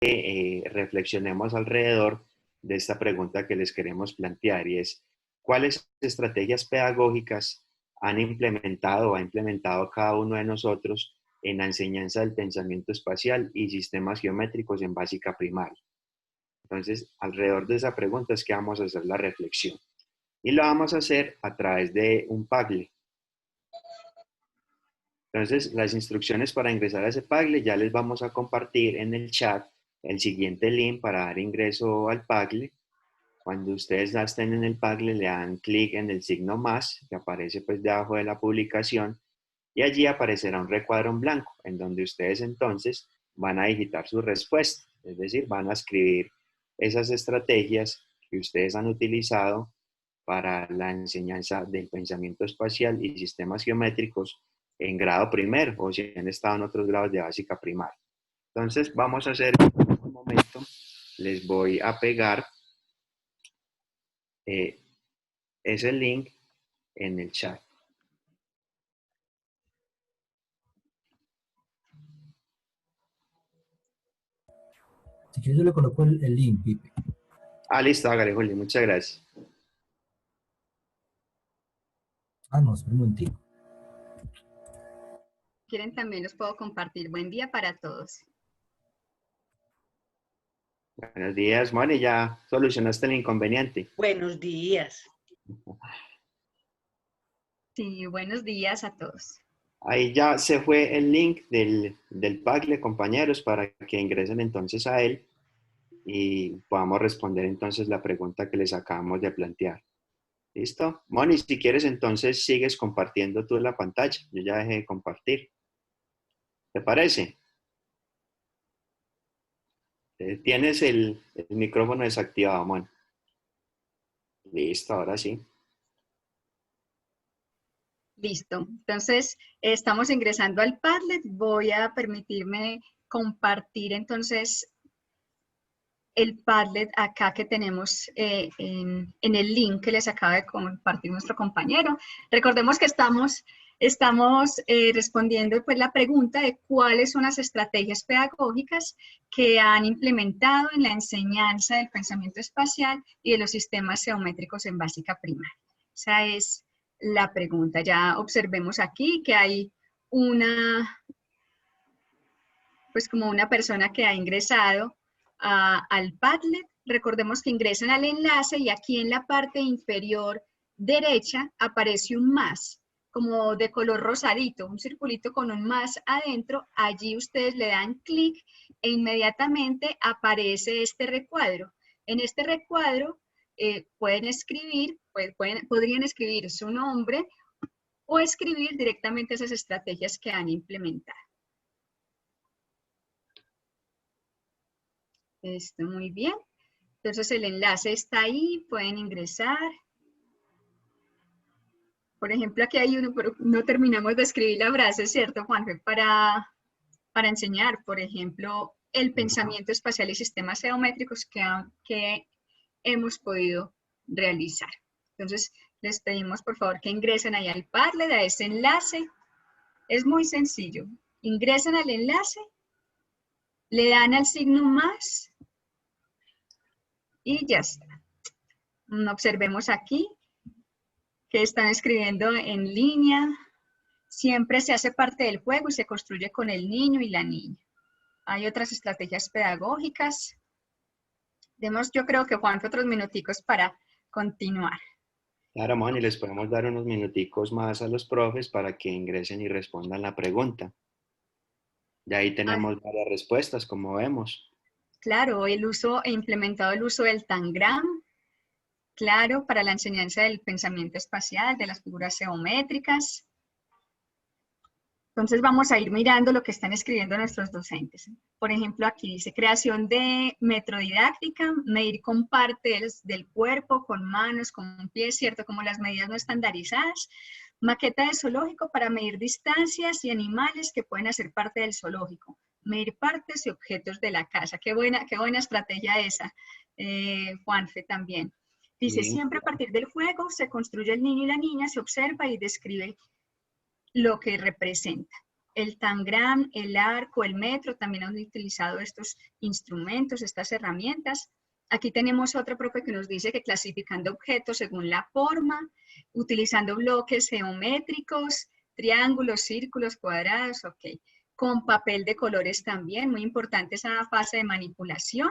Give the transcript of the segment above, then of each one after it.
reflexionemos alrededor de esta pregunta que les queremos plantear, y es: ¿cuáles estrategias pedagógicas han implementado o ha implementado cada uno de nosotros en la enseñanza del pensamiento espacial y sistemas geométricos en básica primaria? Entonces, alrededor de esa pregunta es que vamos a hacer la reflexión. Y lo vamos a hacer a través de un Padlet. Entonces, las instrucciones para ingresar a ese Padlet ya les vamos a compartir en el chat el siguiente link para dar ingreso al Padlet. Cuando ustedes ya estén en el Padlet, le dan clic en el signo más, que aparece pues debajo de la publicación, y allí aparecerá un recuadro en blanco, en donde ustedes entonces van a digitar su respuesta, es decir, van a escribir esas estrategias que ustedes han utilizado para la enseñanza del pensamiento espacial y sistemas geométricos en grado primero, o si han estado en otros grados de básica primaria. Entonces, vamos a hacer en este momento, les voy a pegar ese link en el chat. Si quieres yo le coloco el link, Pipe. Ah, listo, hágale, Juli, muchas gracias. Ah, no, espera un momentito. Quieren también los puedo compartir. Buen día para todos. Buenos días, Moni, ya solucionaste el inconveniente. Buenos días. Sí, buenos días a todos. Ahí ya se fue el link del Padlet, compañeros, para que ingresen entonces a él y podamos responder entonces la pregunta que les acabamos de plantear. ¿Listo? Moni, si quieres entonces sigues compartiendo tú la pantalla. Yo ya dejé de compartir. ¿Te parece? Tienes el micrófono desactivado, Moni. Listo, ahora sí. Listo. Entonces, estamos ingresando al Padlet. Voy a permitirme compartir entonces el Padlet acá que tenemos en el link que les acaba de compartir nuestro compañero. Recordemos que estamos respondiendo pues la pregunta de cuáles son las estrategias pedagógicas que han implementado en la enseñanza del pensamiento espacial y de los sistemas geométricos en básica primaria. Esa es la pregunta. Ya observemos aquí que hay pues como una persona que ha ingresado al Padlet. Recordemos que ingresan al enlace y aquí en la parte inferior derecha aparece un más, como de color rosadito, un circulito con un más adentro. Allí ustedes le dan clic e inmediatamente aparece este recuadro. En este recuadro pueden escribir, podrían escribir su nombre o escribir directamente esas estrategias que han implementado. Esto, muy bien. Entonces el enlace está ahí, pueden ingresar. Por ejemplo, aquí hay uno, pero no terminamos de escribir la frase, ¿cierto, Juanfe? Para enseñar, por ejemplo, el pensamiento espacial y sistemas geométricos que hemos podido realizar. Entonces, les pedimos, por favor, que ingresen ahí al Padlet, a ese enlace. Es muy sencillo. Ingresan al enlace, le dan al signo más y ya está. Observemos aquí que están escribiendo en línea. Siempre se hace parte del juego y se construye con el niño y la niña. Hay otras estrategias pedagógicas. Demos, yo creo que Juan, otros minuticos para continuar. Claro, Moni, les podemos dar unos minuticos más a los profes para que ingresen y respondan la pregunta. Y ahí tenemos varias respuestas, como vemos. Claro, he implementado el uso del Tangram, claro, para la enseñanza del pensamiento espacial, de las figuras geométricas. Entonces vamos a ir mirando lo que están escribiendo nuestros docentes. Por ejemplo, aquí dice creación de metrodidáctica, medir con partes del cuerpo, con manos, con pies, ¿cierto? Como las medidas no estandarizadas. Maqueta de zoológico para medir distancias y animales que pueden hacer parte del zoológico. Medir partes y objetos de la casa. Qué buena estrategia esa, Juanfe, también. Dice, siempre a partir del juego se construye el niño y la niña, se observa y describe lo que representa. el tangram, el arco, el metro, también han utilizado estos instrumentos, estas herramientas. Aquí tenemos otra profe que nos dice que clasificando objetos según la forma, utilizando bloques geométricos, triángulos, círculos, cuadrados, ok. Con papel de colores también, muy importante esa fase de manipulación.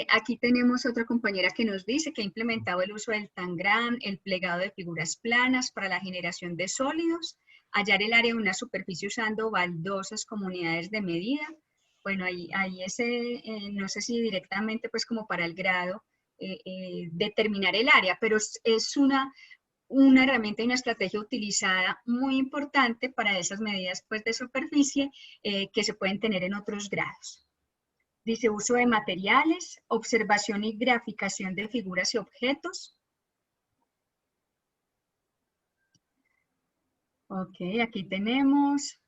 Aquí tenemos otra compañera que nos dice que ha implementado el uso del tangram, el plegado de figuras planas para la generación de sólidos, hallar el área de una superficie usando baldosas como unidades de medida. Bueno, ahí ese, no sé si directamente pues como para el grado, determinar el área, pero es una herramienta y una estrategia utilizada muy importante para esas medidas pues de superficie que se pueden tener en otros grados. Dice uso de materiales, observación y graficación de figuras y objetos. Ok, aquí tenemos,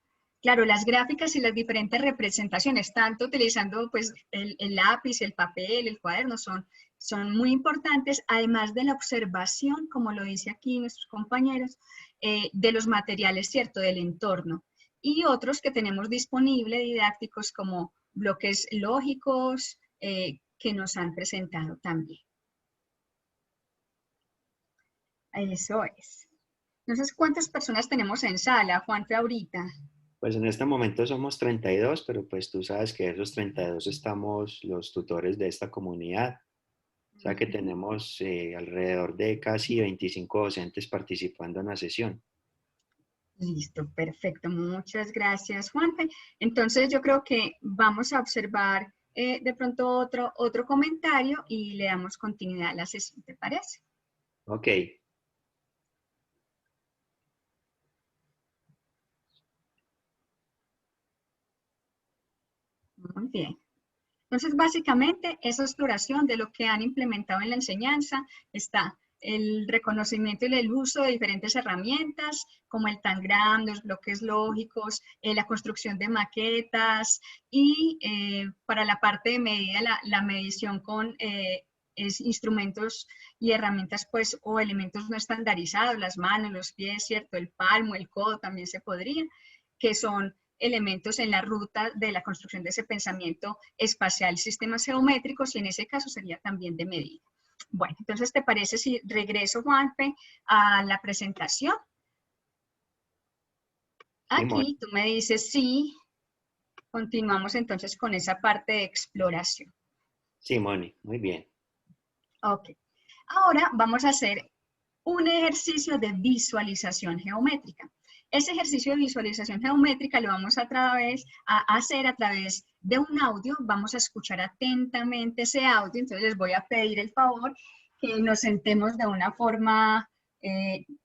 claro, las gráficas y las diferentes representaciones, tanto utilizando pues el lápiz, el papel, el cuaderno, son muy importantes, además de la observación, como lo dice aquí nuestros compañeros, de los materiales, ¿cierto?, del entorno. Y otros que tenemos disponibles didácticos como bloques lógicos que nos han presentado también. Eso es. Entonces, ¿cuántas personas tenemos en sala, Juanfe, ahorita? Pues en este momento somos 32, pero pues tú sabes que de esos 32 estamos los tutores de esta comunidad. O sea que tenemos alrededor de casi 25 docentes participando en la sesión. Listo, perfecto. Muchas gracias, Juanfe. Entonces, yo creo que vamos a observar de pronto otro comentario y le damos continuidad a la sesión, ¿te parece? Ok, Muy bien. Entonces, básicamente, esa exploración de lo que han implementado en la enseñanza está el reconocimiento y el uso de diferentes herramientas, como el tangram, los bloques lógicos, la construcción de maquetas y para la parte de medida, la medición con instrumentos y herramientas, pues, o elementos no estandarizados, las manos, los pies, ¿cierto? El palmo, el codo también se podría, que son elementos en la ruta de la construcción de ese pensamiento espacial, sistemas geométricos, y en ese caso sería también de medida. Bueno, entonces, ¿te parece si regreso, Juanfe, a la presentación? sí, Moni. Aquí tú me dices sí, continuamos entonces con esa parte de exploración. Sí, Moni, muy bien. Ok, ahora vamos a hacer un ejercicio de visualización geométrica. Ese ejercicio de visualización geométrica lo vamos a hacer a través de un audio. Vamos a escuchar atentamente ese audio. Entonces les voy a pedir el favor que nos sentemos de una forma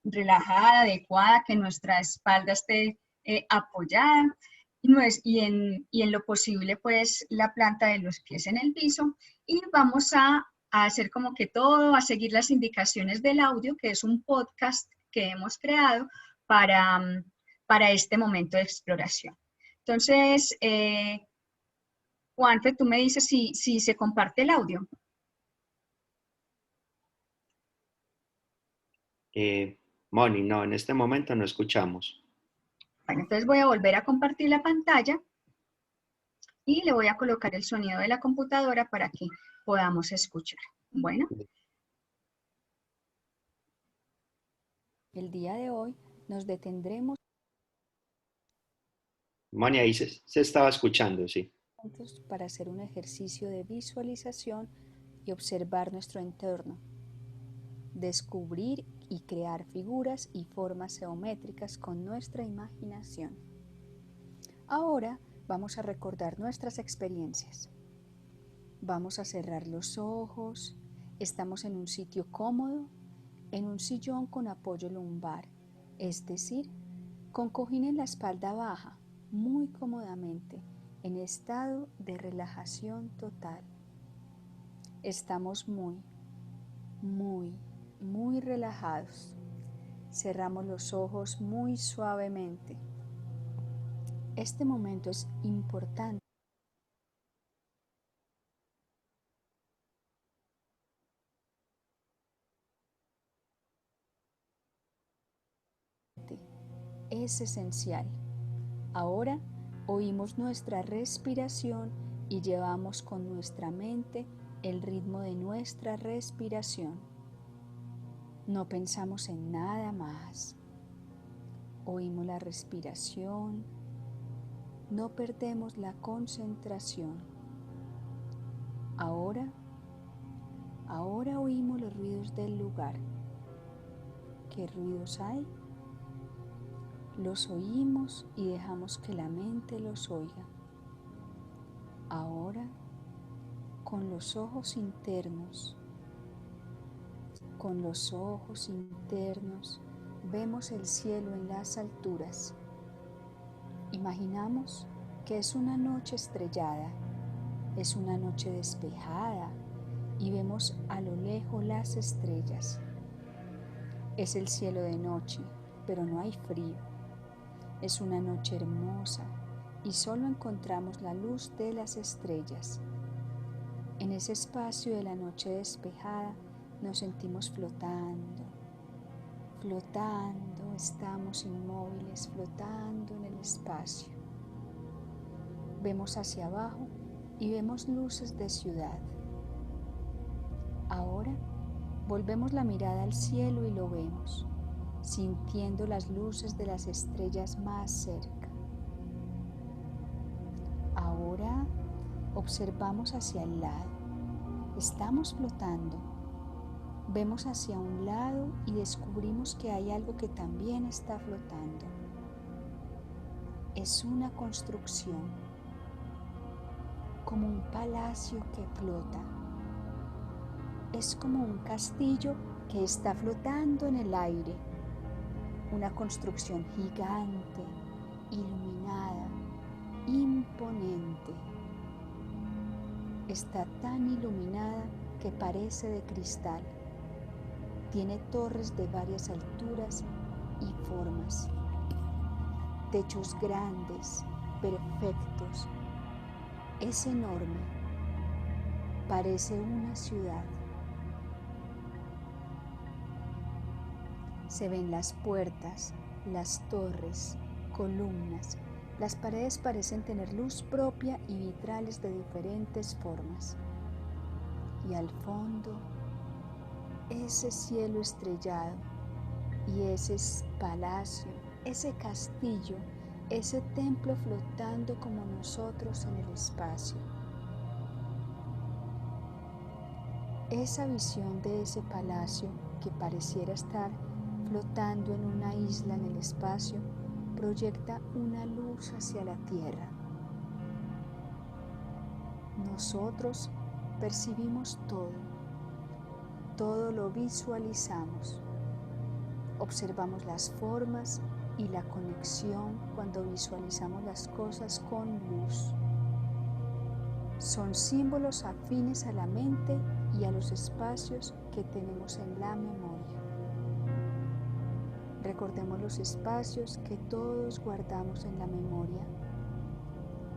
relajada, adecuada, que nuestra espalda esté apoyada y en lo posible pues la planta de los pies en el piso, y vamos a hacer como que todo, a seguir las indicaciones del audio, que es un podcast que hemos creado para este momento de exploración. Entonces, Juanfe, tú me dices si se comparte el audio. Moni, no, en este momento no escuchamos. Bueno, entonces voy a volver a compartir la pantalla y le voy a colocar el sonido de la computadora para que podamos escuchar. Bueno. El día de hoy nos detendremos Moni, ahí se estaba escuchando, sí. juntos para hacer un ejercicio de visualización y observar nuestro entorno, descubrir y crear figuras y formas geométricas con nuestra imaginación. Ahora vamos a recordar nuestras experiencias. Vamos a cerrar los ojos. Estamos en un sitio cómodo, en un sillón con apoyo lumbar, es decir, con cojín en la espalda baja, muy cómodamente, en estado de relajación total. Estamos muy relajados. Cerramos los ojos muy suavemente. Este momento es importante. Es esencial. Ahora oímos nuestra respiración y llevamos con nuestra mente el ritmo de nuestra respiración. No pensamos en nada más. Oímos la respiración. No perdemos la concentración. Ahora oímos los ruidos del lugar. ¿Qué ruidos hay? Los oímos y dejamos que la mente los oiga. Ahora, con los ojos internos, vemos el cielo en las alturas. Imaginamos que es una noche estrellada, es una noche despejada y vemos a lo lejos las estrellas. Es el cielo de noche, pero no hay frío. Es una noche hermosa y solo encontramos la luz de las estrellas. En ese espacio de la noche despejada nos sentimos flotando, estamos inmóviles, flotando en el espacio. Vemos hacia abajo y vemos luces de ciudad. Ahora volvemos la mirada al cielo y lo vemos, sintiendo las luces de las estrellas más cerca. Ahora observamos hacia el lado. Estamos flotando. Vemos hacia un lado y descubrimos que hay algo que también está flotando. Es una construcción, como un palacio que flota. Es como un castillo que está flotando en el aire. Una construcción gigante, iluminada, imponente. Está tan iluminada que parece de cristal. Tiene torres de varias alturas y formas. Techos grandes, perfectos. Es enorme. Parece una ciudad. Se ven las puertas, las torres, columnas. Las paredes parecen tener luz propia y vitrales de diferentes formas. Y al fondo, ese cielo estrellado y ese palacio, ese castillo, ese templo flotando como nosotros en el espacio. Esa visión de ese palacio que pareciera estar flotando en una isla en el espacio proyecta una luz hacia la tierra. Nosotros percibimos todo lo visualizamos. Observamos las formas y la conexión cuando visualizamos las cosas con luz. Son símbolos afines a la mente y a los espacios que tenemos en la memoria. Recordemos los espacios que todos guardamos en la memoria.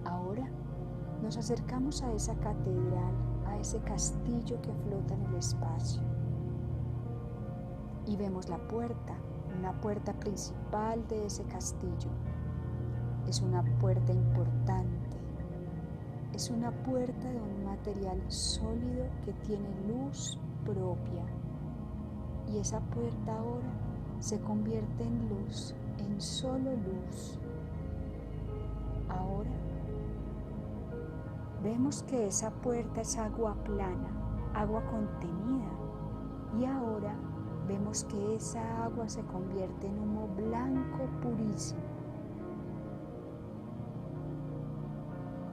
Ahora nos acercamos a esa catedral, a ese castillo que flota en el espacio. Y vemos la puerta, una puerta principal de ese castillo. Es una puerta importante. Es una puerta de un material sólido que tiene luz propia. Y esa puerta ahora se convierte en luz, en solo luz. Ahora vemos que esa puerta es agua plana, agua contenida. Y ahora vemos que esa agua se convierte en humo blanco purísimo.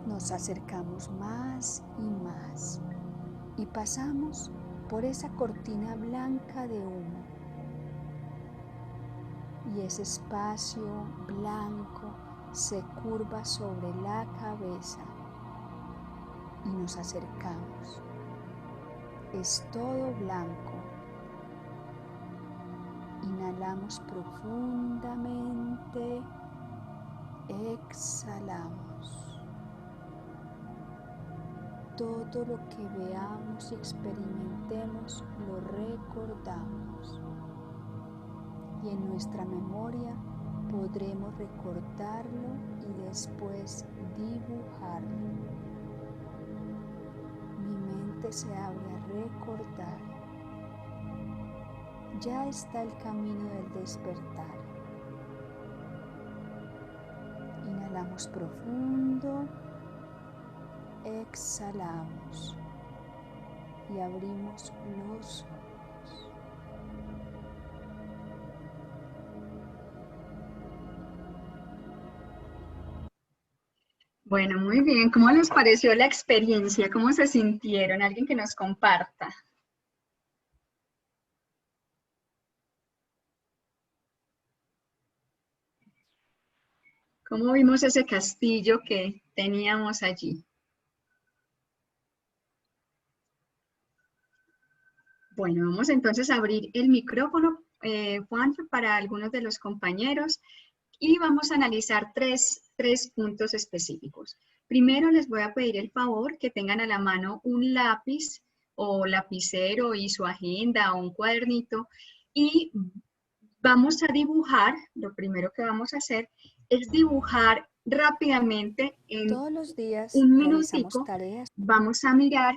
Nos acercamos más y pasamos por esa cortina blanca de humo. Y ese espacio blanco se curva sobre la cabeza y nos acercamos. Es todo blanco. Inhalamos profundamente, exhalamos. Todo lo que veamos y experimentemos lo recordamos. Y en nuestra memoria podremos recortarlo y después dibujarlo. Mi mente se abre a recordar. Ya está el camino del despertar. Inhalamos profundo, exhalamos y abrimos los ojos. Bueno, muy bien. ¿Cómo les pareció la experiencia? ¿Cómo se sintieron? Alguien que nos comparta. ¿Cómo vimos ese castillo que teníamos allí? Bueno, vamos entonces a abrir el micrófono, Juanfe, para algunos de los compañeros y vamos a analizar tres puntos específicos. Primero les voy a pedir el favor que tengan a la mano un lápiz o lapicero y su agenda o un cuadernito y vamos a dibujar, lo primero que vamos a hacer es dibujar rápidamente en Todos los días un realizamos minutico, tareas. vamos a mirar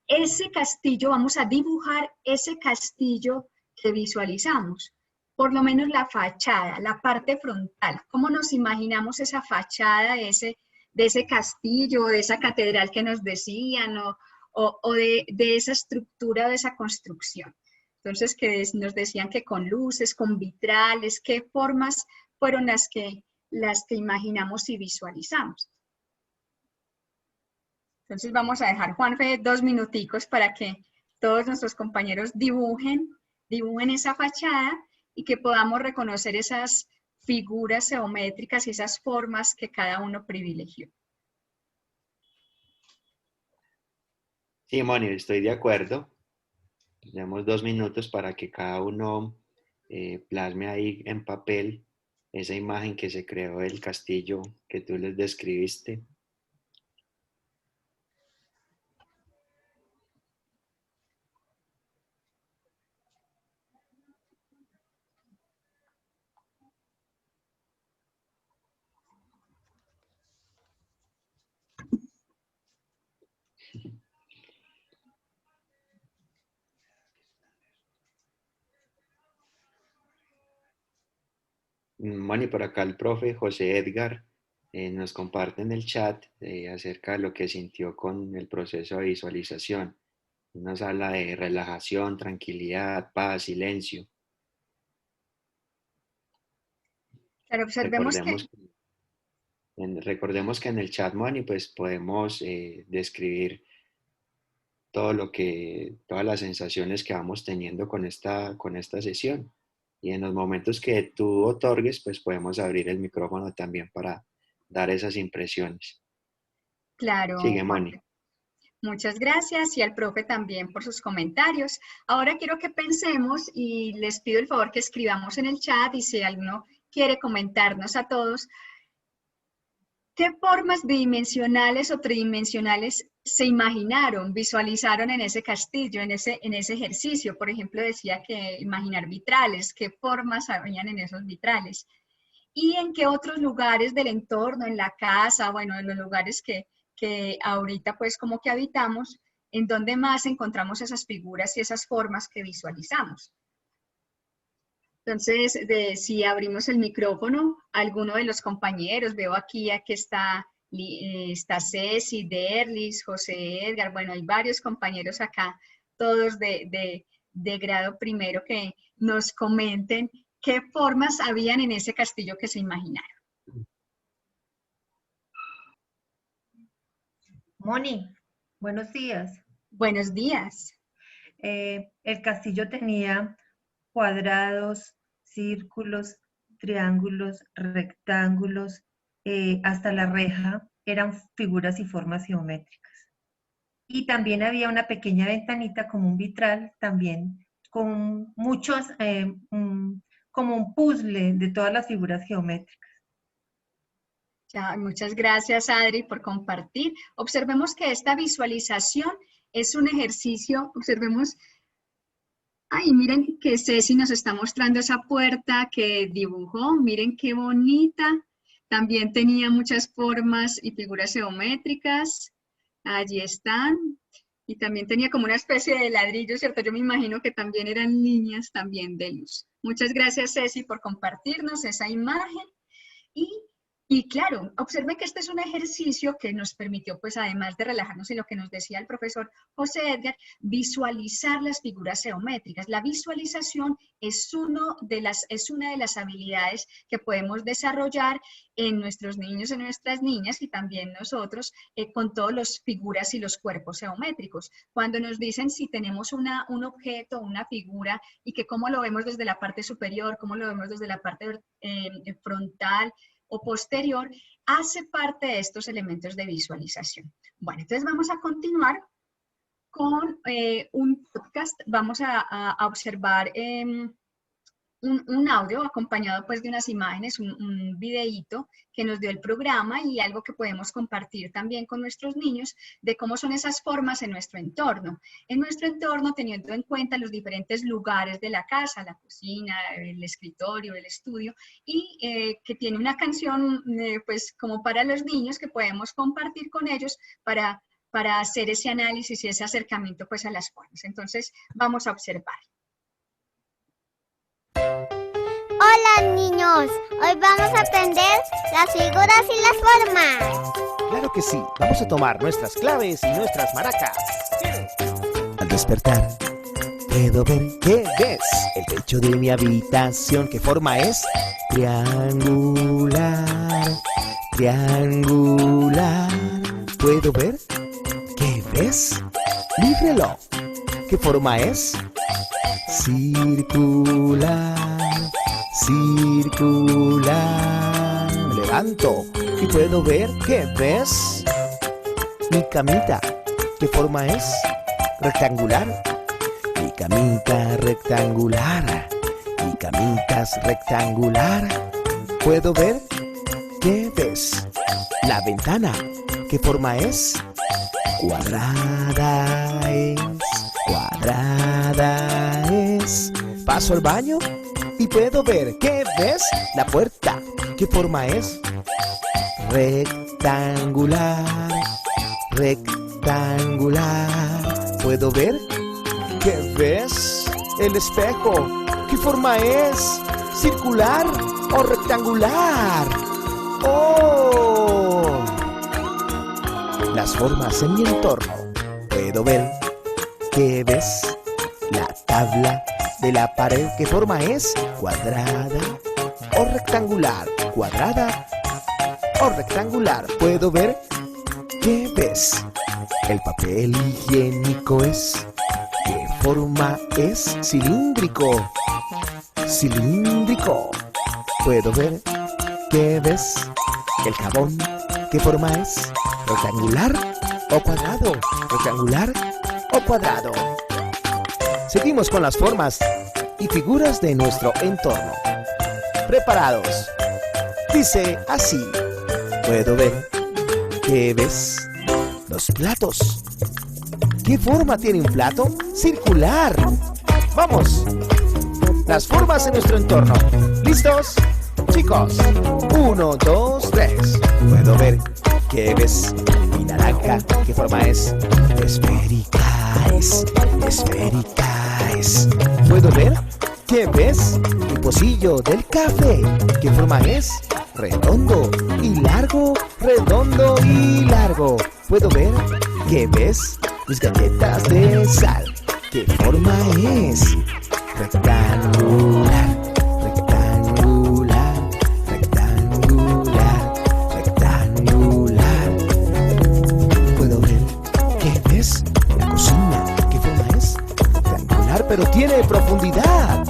ese castillo, vamos a dibujar ese castillo que visualizamos, por lo menos la fachada, la parte frontal. ¿Cómo nos imaginamos esa fachada de ese castillo, de esa catedral que nos decían, o de esa estructura, de esa construcción? Entonces, que nos decían que con luces, con vitrales, ¿qué formas fueron las que imaginamos y visualizamos? Entonces vamos a dejar, Juanfe, 2 minuticos para que todos nuestros compañeros dibujen esa fachada y que podamos reconocer esas figuras geométricas y esas formas que cada uno privilegió. Sí, Moni, estoy de acuerdo. Tenemos 2 minutos para que cada uno plasme ahí en papel esa imagen que se creó del castillo que tú les describiste. Moni, por acá el profe José Edgar nos comparte en el chat acerca de lo que sintió con el proceso de visualización. Nos habla de relajación, tranquilidad, paz, silencio. Pero observemos que Recordemos que en el chat, Moni, pues podemos describir todas las sensaciones que vamos teniendo con esta sesión. Y en los momentos que tú otorgues, pues podemos abrir el micrófono también para dar esas impresiones. claro, Sigue, Moni. Juanfe. Muchas gracias y al profe también por sus comentarios. Ahora quiero que pensemos y les pido el favor que escribamos en el chat y si alguno quiere comentarnos a todos, ¿qué formas bidimensionales o tridimensionales se imaginaron, visualizaron en ese castillo, en ese ejercicio? Por ejemplo, decía que imaginar vitrales, ¿qué formas habían en esos vitrales? ¿Y en qué otros lugares del entorno, en la casa, bueno, en los lugares que ahorita pues como que habitamos, en donde más encontramos esas figuras y esas formas que visualizamos? Entonces, si abrimos el micrófono, alguno de los compañeros, veo aquí que está Ceci, Derlis, José Edgar, bueno, hay varios compañeros acá, todos de grado primero, que nos comenten qué formas habían en ese castillo que se imaginaron. Moni, buenos días. Buenos días. El castillo tenía cuadrados, círculos, triángulos, rectángulos, hasta la reja eran figuras y formas geométricas. Y también había una pequeña ventanita como un vitral, también con muchos, como un puzzle de todas las figuras geométricas. Ya, muchas gracias, Adri, por compartir. Observemos que esta visualización es un ejercicio, observemos Ay, miren que Ceci nos está mostrando esa puerta que dibujó. Miren qué bonita. También tenía muchas formas y figuras geométricas. Allí están. Y también tenía como una especie de ladrillo, ¿cierto? Yo me imagino que también eran líneas también de luz. Muchas gracias, Ceci, por compartirnos esa imagen. Y claro, observe que este es un ejercicio que nos permitió, pues además de relajarnos en lo que nos decía el profesor José Edgar, visualizar las figuras geométricas. La visualización es una de las habilidades que podemos desarrollar en nuestros niños, en nuestras niñas y también nosotros con todas las figuras y los cuerpos geométricos. Cuando nos dicen si tenemos un objeto, una figura y que cómo lo vemos desde la parte superior, cómo lo vemos desde la parte frontal, o posterior, hace parte de estos elementos de visualización. Bueno, entonces vamos a continuar con un podcast. Vamos a observar un audio acompañado pues de unas imágenes, un videíto que nos dio el programa y algo que podemos compartir también con nuestros niños de cómo son esas formas en nuestro entorno. En nuestro entorno, teniendo en cuenta los diferentes lugares de la casa, la cocina, el escritorio, el estudio, y que tiene una canción pues como para los niños que podemos compartir con ellos para hacer ese análisis y ese acercamiento pues a las formas. Entonces, vamos a observar. Hola niños, hoy vamos a aprender las figuras y las formas. Claro que sí, vamos a tomar nuestras claves y nuestras maracas. Al despertar, puedo ver qué ves. El techo de mi habitación, ¿qué forma es? Triangular, triangular. ¿Puedo ver qué ves? Mi reloj, ¿qué forma es? Circular, circular. Me levanto y puedo ver qué ves. Mi camita, ¿qué forma es? Rectangular. Mi camita rectangular. Mi camita es rectangular. ¿Puedo ver qué ves? La ventana, ¿qué forma es? Cuadrada es. Cuadrada es. Paso al baño y puedo ver qué ves. La puerta, ¿qué forma es? Rectangular, rectangular. ¿Puedo ver qué ves? El espejo, ¿qué forma es? ¿Circular o rectangular? ¡Oh! Las formas en mi entorno. ¿Puedo ver qué ves? La tabla de la pared, ¿qué forma es? ¿Cuadrada o rectangular? ¿Cuadrada o rectangular? ¿Puedo ver qué ves? El papel higiénico es. ¿Qué forma es? Cilíndrico. Cilíndrico. ¿Puedo ver qué ves? El jabón, ¿qué forma es? ¿Rectangular o cuadrado? ¿Rectangular o cuadrado? Seguimos con las formas y figuras de nuestro entorno. ¿Preparados? Dice así. ¿Puedo ver qué ves? Los platos. ¿Qué forma tiene un plato? Circular. ¡Vamos! Las formas en nuestro entorno. ¿Listos? Chicos, 1, 2, 3. ¿Puedo ver qué ves? Mi naranja, ¿qué forma es? Esférica es. Esférica es. ¿Puedo ver qué ves? El pocillo del café, ¿qué forma es? Redondo y largo. Redondo y largo. ¿Puedo ver qué ves? Mis galletas de sal, ¿qué forma es? Rectangular, rectangular, rectangular, rectangular. ¿Puedo ver qué ves? La cocina, ¿qué forma es? Rectangular, pero tiene profundidad.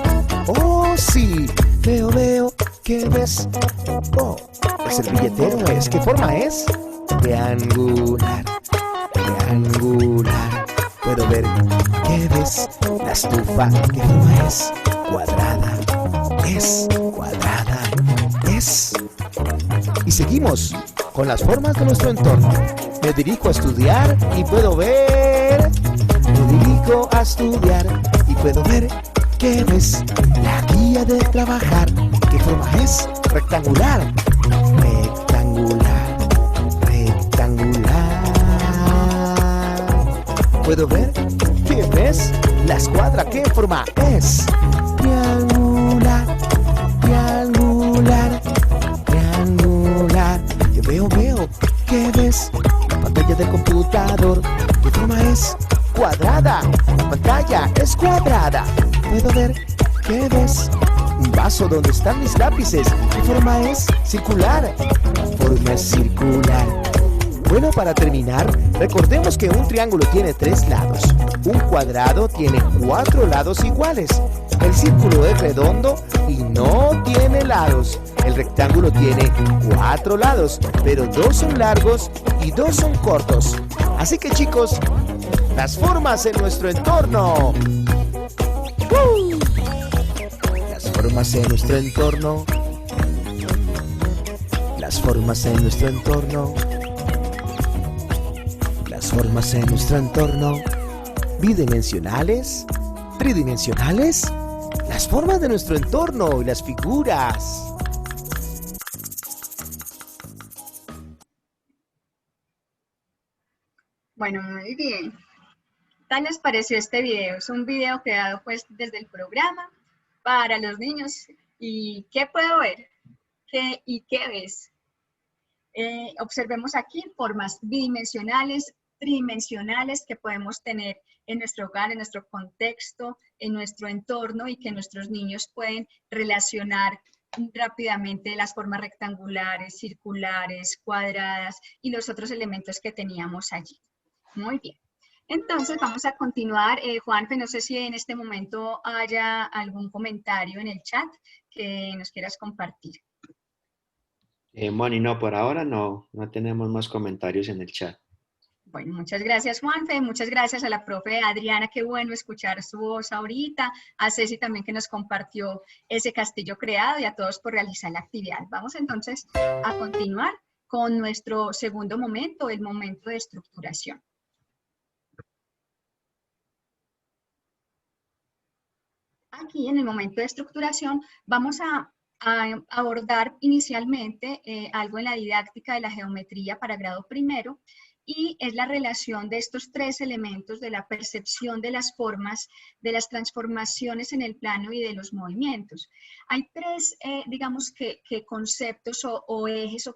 Oh, sí, veo, ¿qué ves? Oh, el servilletero es, ¿qué forma es? Triangular, triangular. ¿Puedo ver qué ves? La estufa, ¿qué forma es? Cuadrada, es. Cuadrada, es. Y seguimos con las formas de nuestro entorno. Me dirijo a estudiar y puedo ver. Me dirijo a estudiar y puedo ver ¿qué ves? La guía de trabajar. ¿Qué forma es? Rectangular. Rectangular. Rectangular. ¿Puedo ver? ¿Qué ves? La escuadra, ¿qué forma es? Triangular. Triangular. Triangular. Yo veo. ¿Qué ves? La pantalla del computador. ¿Qué forma es? Cuadrada. La pantalla es cuadrada. ¿Puedo ver? ¿Qué ves? Un vaso donde están mis lápices. ¿Qué forma es? Circular. La forma es circular. Bueno, para terminar, recordemos que un triángulo tiene 3 lados. Un cuadrado tiene 4 lados iguales. El círculo es redondo y no tiene lados. El rectángulo tiene 4 lados, pero 2 son largos y 2 son cortos. Así que, chicos, las formas en nuestro entorno. ¡Woo! Las formas en nuestro entorno. Las formas en nuestro entorno. Las formas en nuestro entorno. Bidimensionales, tridimensionales. Las formas de nuestro entorno y las figuras. Bueno, muy bien. ¿Qué tal les pareció este video? Es un video creado pues desde el programa para los niños. ¿Y qué puedo ver? ¿Qué ves? Observemos aquí formas bidimensionales, tridimensionales que podemos tener en nuestro hogar, en nuestro contexto, en nuestro entorno y que nuestros niños pueden relacionar rápidamente las formas rectangulares, circulares, cuadradas y los otros elementos que teníamos allí. Muy bien. Entonces vamos a continuar. Juanfe, no sé si en este momento haya algún comentario en el chat que nos quieras compartir. Moni, no, por ahora no tenemos más comentarios en el chat. Bueno, muchas gracias, Juanfe. Muchas gracias a la profe Adriana. Qué bueno escuchar su voz ahorita. A Ceci también que nos compartió ese castillo creado y a todos por realizar la actividad. Vamos entonces a continuar con nuestro segundo momento, el momento de estructuración. Aquí en el momento de estructuración vamos a abordar inicialmente algo en la didáctica de la geometría para grado primero y es la relación de estos 3 elementos de la percepción de las formas, de las transformaciones en el plano y de los movimientos. Hay 3, digamos que conceptos o ejes o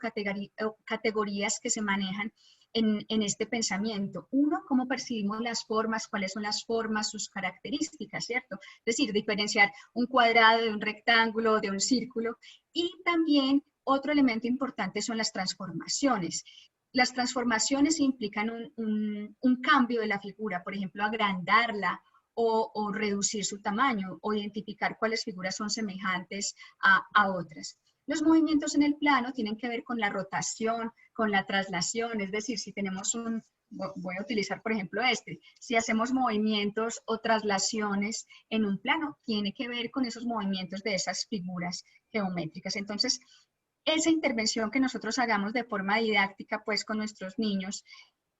categorías que se manejan en este pensamiento. Uno, cómo percibimos las formas, cuáles son las formas, sus características, ¿cierto? Es decir, diferenciar un cuadrado de un rectángulo, de un círculo. Y también otro elemento importante son las transformaciones. Las transformaciones implican un cambio de la figura, por ejemplo, agrandarla o reducir su tamaño o identificar cuáles figuras son semejantes a otras. Los movimientos en el plano tienen que ver con la rotación, con la traslación, es decir, si tenemos voy a utilizar por ejemplo si hacemos movimientos o traslaciones en un plano, tiene que ver con esos movimientos de esas figuras geométricas. Entonces, esa intervención que nosotros hagamos de forma didáctica pues con nuestros niños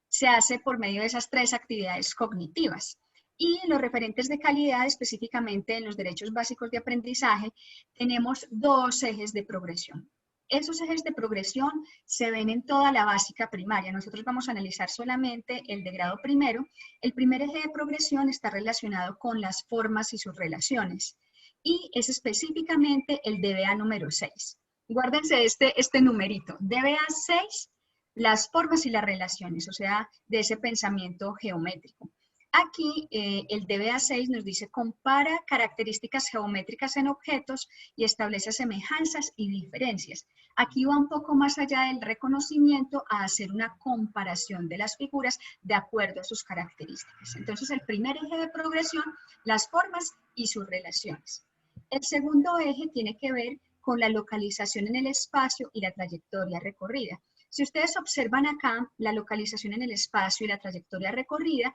se hace por medio de esas 3 actividades cognitivas. Y en los referentes de calidad, específicamente en los derechos básicos de aprendizaje, tenemos 2 ejes de progresión. Esos ejes de progresión se ven en toda la básica primaria. Nosotros vamos a analizar solamente el de grado primero. El primer eje de progresión está relacionado con las formas y sus relaciones. Y es específicamente el DBA número 6. Guárdense este numerito. DBA 6, las formas y las relaciones, o sea, de ese pensamiento geométrico. Aquí el DBA 6 nos dice compara características geométricas en objetos y establece semejanzas y diferencias. Aquí va un poco más allá del reconocimiento a hacer una comparación de las figuras de acuerdo a sus características. Entonces el primer eje de progresión, las formas y sus relaciones. El segundo eje tiene que ver con la localización en el espacio y la trayectoria recorrida. Si ustedes observan acá la localización en el espacio y la trayectoria recorrida,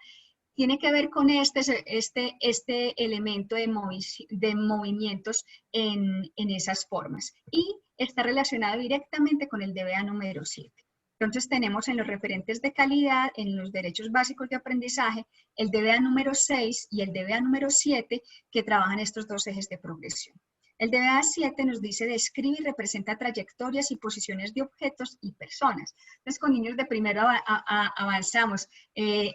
tiene que ver con este elemento de movimientos en esas formas y está relacionado directamente con el DBA número 7. Entonces tenemos en los referentes de calidad, en los derechos básicos de aprendizaje, el DBA número 6 y el DBA número 7 que trabajan estos dos ejes de progresión. El DBA 7 nos dice describe y representa trayectorias y posiciones de objetos y personas. Entonces con niños de primero avanzamos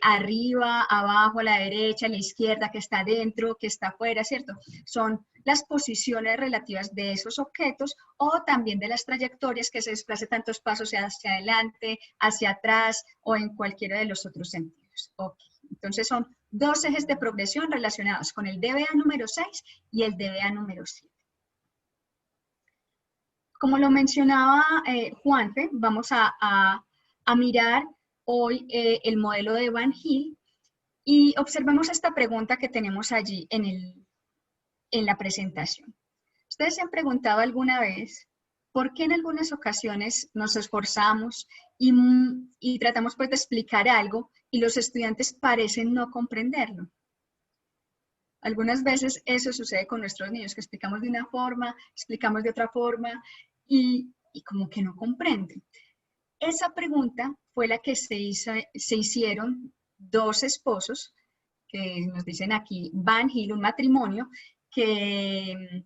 arriba, abajo, a la derecha, a la izquierda, que está dentro, que está afuera, ¿cierto? Son las posiciones relativas de esos objetos o también de las trayectorias que se desplace tantos pasos hacia adelante, hacia atrás o en cualquiera de los otros sentidos. Okay. Entonces son dos ejes de progresión relacionados con el DBA número 6 y el DBA número 7. Como lo mencionaba Juanfe, vamos a mirar hoy el modelo de Van Hill y observemos esta pregunta que tenemos allí en la presentación. ¿Ustedes se han preguntado alguna vez por qué en algunas ocasiones nos esforzamos y tratamos pues de explicar algo y los estudiantes parecen no comprenderlo? Algunas veces eso sucede con nuestros niños, que explicamos de una forma, explicamos de otra forma y como que no comprenden. Esa pregunta fue la que se hicieron dos esposos, que nos dicen aquí, Van Hill, un matrimonio, que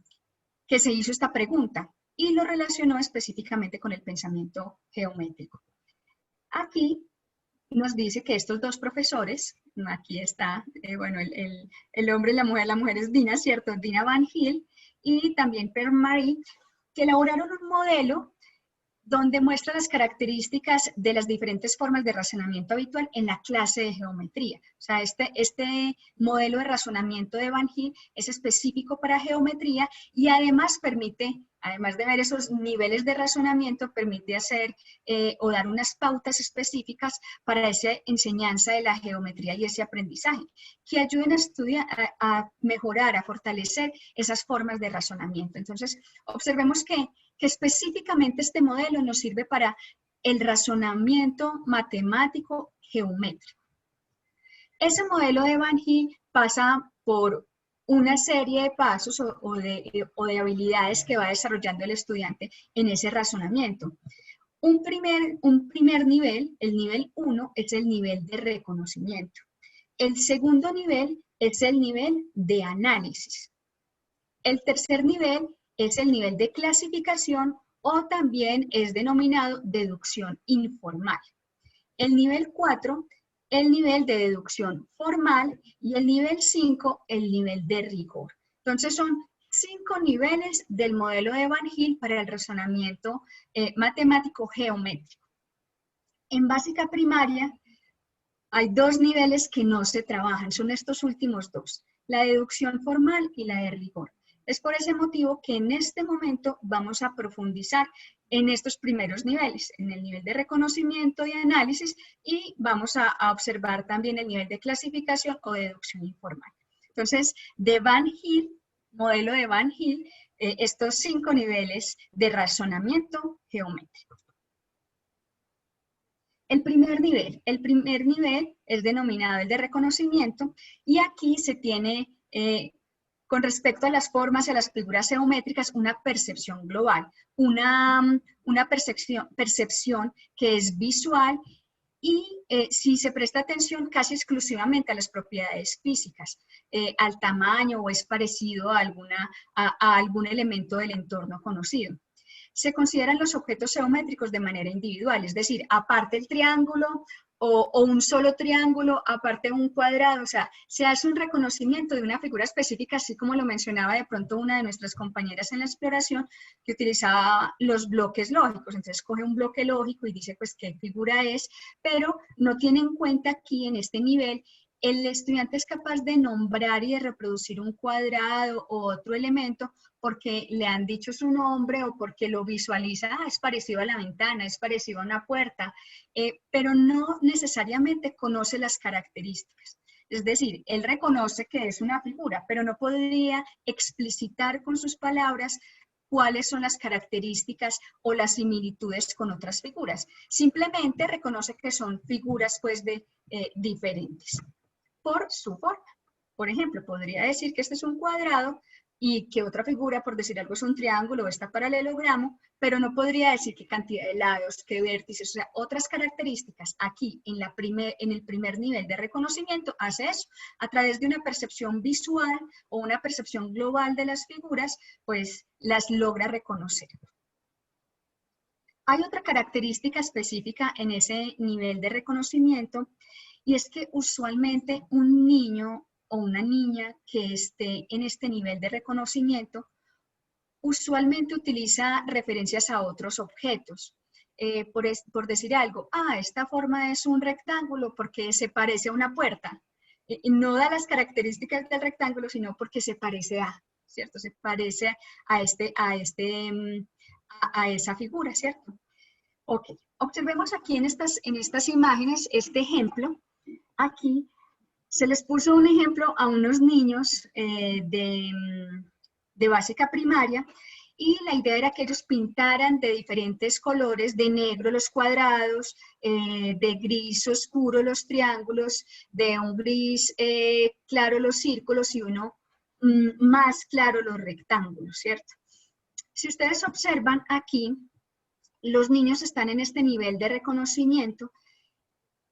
se hizo esta pregunta y lo relacionó específicamente con el pensamiento geométrico. Aquí nos dice que estos dos profesores, aquí está, bueno, el hombre y la mujer es Dina, ¿cierto? Dina Van Hill y también Per Marie, que elaboraron un modelo donde muestra las características de las diferentes formas de razonamiento habitual en la clase de geometría. O sea, este modelo de razonamiento de Van Hill es específico para geometría y además permite, además de ver esos niveles de razonamiento, permite hacer o dar unas pautas específicas para esa enseñanza de la geometría y ese aprendizaje, que ayuden a estudiar, a mejorar, a fortalecer esas formas de razonamiento. Entonces, observemos que específicamente este modelo nos sirve para el razonamiento matemático geométrico. Ese modelo de Van Hill pasa por una serie de pasos o de habilidades que va desarrollando el estudiante en ese razonamiento. Un primer nivel, el nivel 1, es el nivel de reconocimiento. El segundo nivel es el nivel de análisis. El tercer nivel es el nivel de clasificación o también es denominado deducción informal. El nivel 4, el nivel de deducción formal y el nivel 5, el nivel de rigor. Entonces son 5 niveles del modelo de Van Hill para el razonamiento matemático geométrico. En básica primaria hay 2 niveles que no se trabajan, son estos últimos 2, la deducción formal y la de rigor. Es por ese motivo que en este momento vamos a profundizar en estos primeros niveles, en el nivel de reconocimiento y análisis, y vamos a observar también el nivel de clasificación o deducción informal. Entonces, de Van Hill, modelo de Van Hill, estos 5 niveles de razonamiento geométrico. El primer nivel es denominado el de reconocimiento, y aquí se tiene con respecto a las formas y a las figuras geométricas, una percepción global, una percepción que es visual y si se presta atención casi exclusivamente a las propiedades físicas, al tamaño o es parecido a algún elemento del entorno conocido. Se consideran los objetos geométricos de manera individual, es decir, aparte el triángulo o un solo triángulo, aparte un cuadrado, o sea, se hace un reconocimiento de una figura específica, así como lo mencionaba de pronto una de nuestras compañeras en la exploración, que utilizaba los bloques lógicos. Entonces coge un bloque lógico y dice pues qué figura es, pero no tiene en cuenta aquí en este nivel, el estudiante es capaz de nombrar y de reproducir un cuadrado o otro elemento porque le han dicho su nombre o porque lo visualiza, es parecido a la ventana, es parecido a una puerta, pero no necesariamente conoce las características. Es decir, él reconoce que es una figura, pero no podría explicitar con sus palabras cuáles son las características o las similitudes con otras figuras. Simplemente reconoce que son figuras pues diferentes por su forma. Por ejemplo, podría decir que este es un cuadrado y que otra figura, por decir algo, es un triángulo o está paralelogramo, pero no podría decir qué cantidad de lados, qué vértices, o sea, otras características. Aquí, en el primer nivel de reconocimiento, hace eso. A través de una percepción visual o una percepción global de las figuras, pues las logra reconocer. Hay otra característica específica en ese nivel de reconocimiento, y es que usualmente un niño o una niña que esté en este nivel de reconocimiento usualmente utiliza referencias a otros objetos. Por decir algo, esta forma es un rectángulo porque se parece a una puerta. Y no da las características del rectángulo, sino porque se parece a, ¿cierto? Se parece a esa figura, ¿cierto? Ok, observemos aquí en estas imágenes este ejemplo. Aquí se les puso un ejemplo a unos niños de básica primaria, y la idea era que ellos pintaran de diferentes colores, de negro los cuadrados, de gris oscuro los triángulos, de un gris claro los círculos y uno más claro los rectángulos, ¿cierto? Si ustedes observan aquí, los niños están en este nivel de reconocimiento.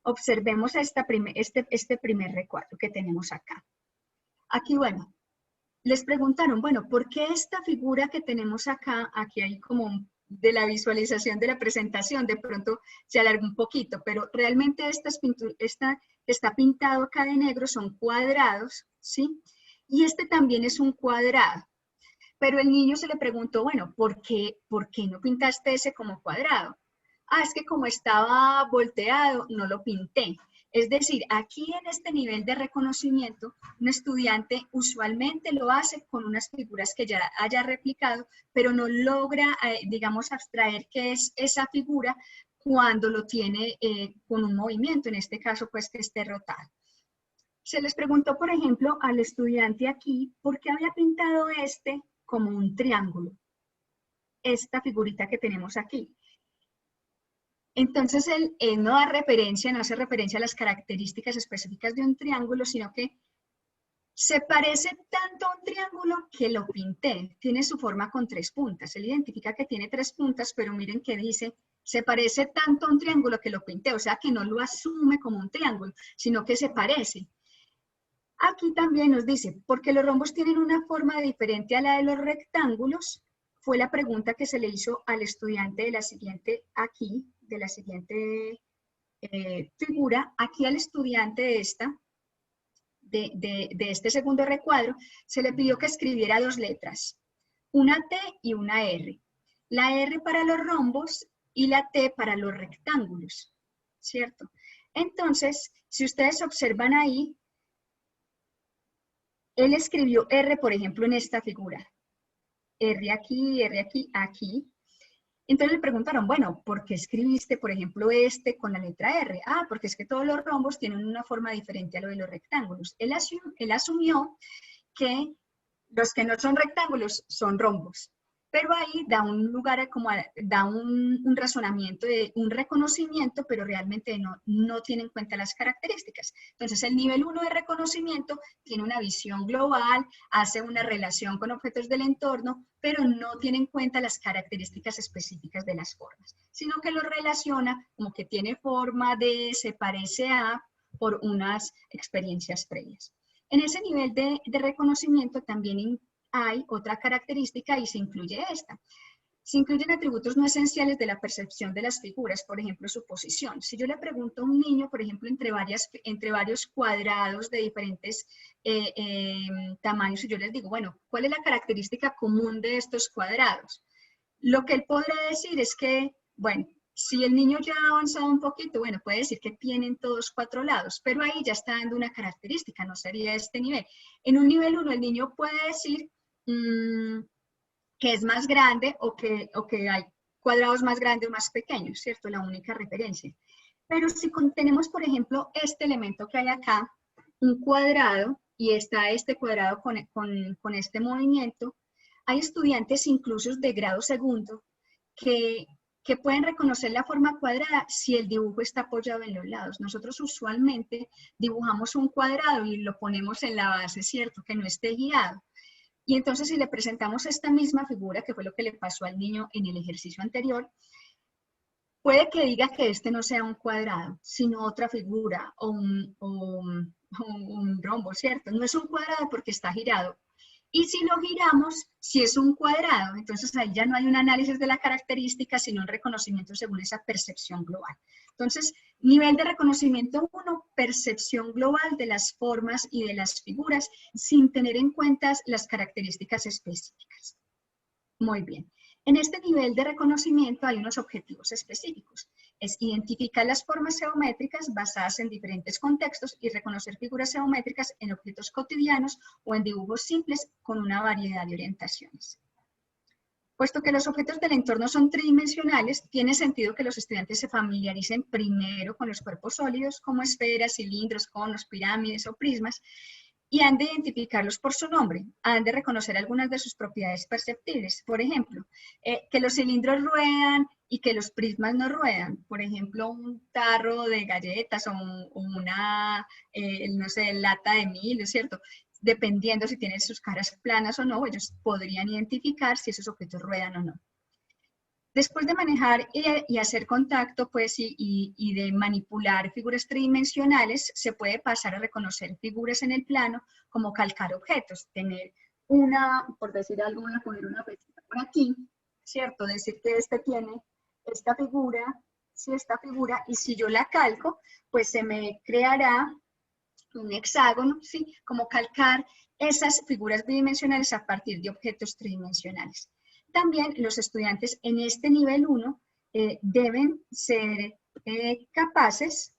Observemos este primer recuadro que tenemos acá. Aquí, bueno, les preguntaron, bueno, ¿por qué esta figura que tenemos acá, aquí hay como de la visualización de la presentación, de pronto se alarga un poquito, pero realmente esta que está pintado acá de negro son cuadrados, ¿sí? Y este también es un cuadrado. Pero el niño se le preguntó, bueno, ¿por qué no pintaste ese como cuadrado? Es que como estaba volteado, no lo pinté. Es decir, aquí en este nivel de reconocimiento, un estudiante usualmente lo hace con unas figuras que ya haya replicado, pero no logra, digamos, abstraer qué es esa figura cuando lo tiene con un movimiento, en este caso, pues que esté rotado. Se les preguntó, por ejemplo, al estudiante aquí, ¿por qué había pintado como un triángulo? Esta figurita que tenemos aquí. Entonces, él no hace referencia a las características específicas de un triángulo, sino que se parece tanto a un triángulo que lo pinté. Tiene su forma con 3 puntas. Él identifica que tiene 3 puntas, pero miren que dice, se parece tanto a un triángulo que lo pinté. O sea, que no lo asume como un triángulo, sino que se parece. Aquí también nos dice, porque los rombos tienen una forma diferente a la de los rectángulos, fue la pregunta que se le hizo al estudiante de la siguiente figura. Aquí al estudiante de este segundo recuadro, se le pidió que escribiera 2 letras, una T y una R. La R para los rombos y la T para los rectángulos, ¿cierto? Entonces, si ustedes observan ahí, él escribió R, por ejemplo, en esta figura. R aquí, aquí. Entonces le preguntaron, bueno, ¿por qué escribiste, por ejemplo, con la letra R? Porque es que todos los rombos tienen una forma diferente a lo de los rectángulos. Él asumió que los que no son rectángulos son rombos. Pero ahí da un razonamiento, un reconocimiento, pero realmente no tiene en cuenta las características. Entonces el nivel 1 de reconocimiento tiene una visión global, hace una relación con objetos del entorno, pero no tiene en cuenta las características específicas de las formas, sino que lo relaciona como que tiene forma de, se parece a, por unas experiencias previas. En ese nivel de reconocimiento también hay otra característica y se incluye esta. Se incluyen atributos no esenciales de la percepción de las figuras, por ejemplo, su posición. Si yo le pregunto a un niño, por ejemplo, entre varios cuadrados de diferentes tamaños, y yo les digo, bueno, ¿cuál es la característica común de estos cuadrados? Lo que él podrá decir es que, bueno, si el niño ya ha avanzado un poquito, bueno, puede decir que tienen todos 4 lados, pero ahí ya está dando una característica, no sería este nivel. En un nivel 1 el niño puede decir que es más grande o que hay cuadrados más grandes o más pequeños, ¿cierto? La única referencia. Pero si tenemos, por ejemplo, este elemento que hay acá, un cuadrado, y está este cuadrado con este movimiento, hay estudiantes incluso de grado segundo que pueden reconocer la forma cuadrada si el dibujo está apoyado en los lados. Nosotros usualmente dibujamos un cuadrado y lo ponemos en la base, ¿cierto? Que no esté guiado. Y entonces si le presentamos esta misma figura, que fue lo que le pasó al niño en el ejercicio anterior, puede que diga que este no sea un cuadrado, sino otra figura o un rombo, ¿cierto? No es un cuadrado porque está girado. Y si lo giramos, si es un cuadrado, entonces ahí ya no hay un análisis de la característica, sino un reconocimiento según esa percepción global. Entonces, nivel de reconocimiento 1, percepción global de las formas y de las figuras, sin tener en cuenta las características específicas. Muy bien. En este nivel de reconocimiento hay unos objetivos específicos. Es identificar las formas geométricas basadas en diferentes contextos y reconocer figuras geométricas en objetos cotidianos o en dibujos simples con una variedad de orientaciones. Puesto que los objetos del entorno son tridimensionales, tiene sentido que los estudiantes se familiaricen primero con los cuerpos sólidos como esferas, cilindros, conos, pirámides o prismas, y han de identificarlos por su nombre, han de reconocer algunas de sus propiedades perceptibles. Por ejemplo, que los cilindros ruedan y que los prismas no ruedan. Por ejemplo, un tarro de galletas o una, no sé, lata de Milo, ¿cierto? Dependiendo si tienen sus caras planas o no, ellos podrían identificar si esos objetos ruedan o no. Después de manejar y hacer contacto, pues, y de manipular figuras tridimensionales, se puede pasar a reconocer figuras en el plano, como calcar objetos, tener una, por decir algo, voy a poner una flechita por aquí, ¿cierto? Decir que este tiene esta figura, sí, esta figura, y si yo la calco, pues se me creará un hexágono, ¿sí? Como calcar esas figuras bidimensionales a partir de objetos tridimensionales. También los estudiantes en este nivel 1 deben ser capaces,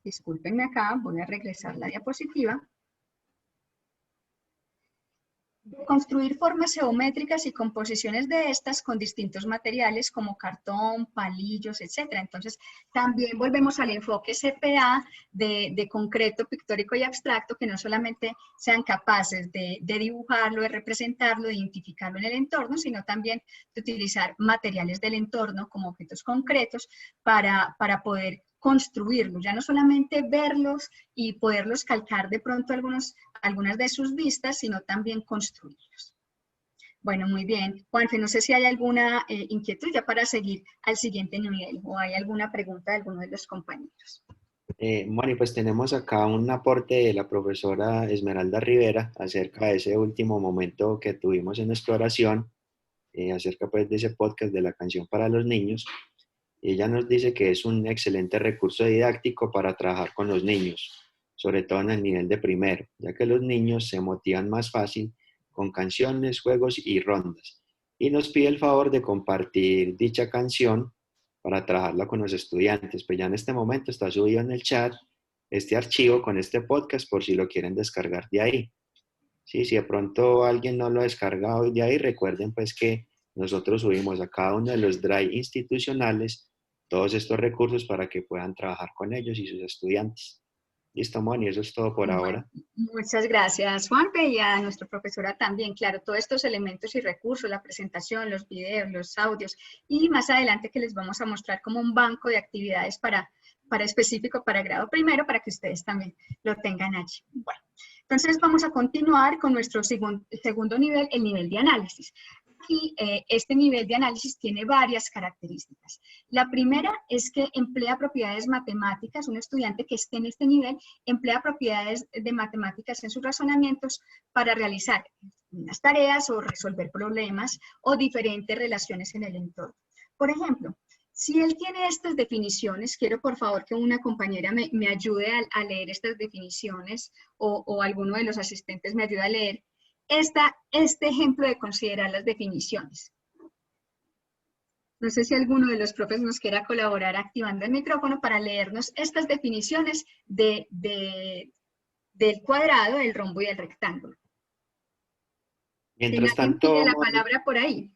discúlpenme acá, voy a regresar la diapositiva, de construir formas geométricas y composiciones de estas con distintos materiales como cartón, palillos, etc. Entonces, también volvemos al enfoque CPA de concreto, pictórico y abstracto, que no solamente sean capaces de dibujarlo, de representarlo, de identificarlo en el entorno, sino también de utilizar materiales del entorno como objetos concretos para poder construirlos, ya no solamente verlos y poderlos calcar de pronto algunas de sus vistas, sino también construirlos. Bueno, muy bien. Juanfe, no sé si hay alguna inquietud ya para seguir al siguiente nivel o hay alguna pregunta de alguno de los compañeros. Bueno, y pues tenemos acá un aporte de la profesora Esmeralda Rivera acerca de ese último momento que tuvimos en exploración, acerca pues de ese podcast de la canción para los niños. Ella nos dice que es un excelente recurso didáctico para trabajar con los niños, sobre todo en el nivel de primero, ya que los niños se motivan más fácil con canciones, juegos y rondas. Y nos pide el favor de compartir dicha canción para trabajarla con los estudiantes. Pues ya en este momento está subido en el chat este archivo con este podcast por si lo quieren descargar de ahí. Sí, si de pronto alguien no lo ha descargado de ahí, recuerden pues que nosotros subimos a cada uno de los drive institucionales todos estos recursos para que puedan trabajar con ellos y sus estudiantes. Listo, Moni, eso es todo por ahora. Muchas gracias, Juanpe, y a nuestra profesora también. Claro, todos estos elementos y recursos, la presentación, los videos, los audios, y más adelante que les vamos a mostrar como un banco de actividades para específico para grado primero, para que ustedes también lo tengan allí. Bueno, entonces vamos a continuar con nuestro segundo nivel, el nivel de análisis. Aquí, este nivel de análisis tiene varias características. La primera es que emplea propiedades matemáticas. Un estudiante que esté en este nivel emplea propiedades de matemáticas en sus razonamientos para realizar unas tareas o resolver problemas o diferentes relaciones en el entorno. Por ejemplo, si él tiene estas definiciones, quiero por favor que una compañera me ayude a leer estas definiciones o alguno de los asistentes me ayude a leer este ejemplo de considerar las definiciones. No sé si alguno de los profes nos quiera colaborar activando el micrófono para leernos estas definiciones del cuadrado, del rombo y del rectángulo. Mientras tanto, la palabra por ahí.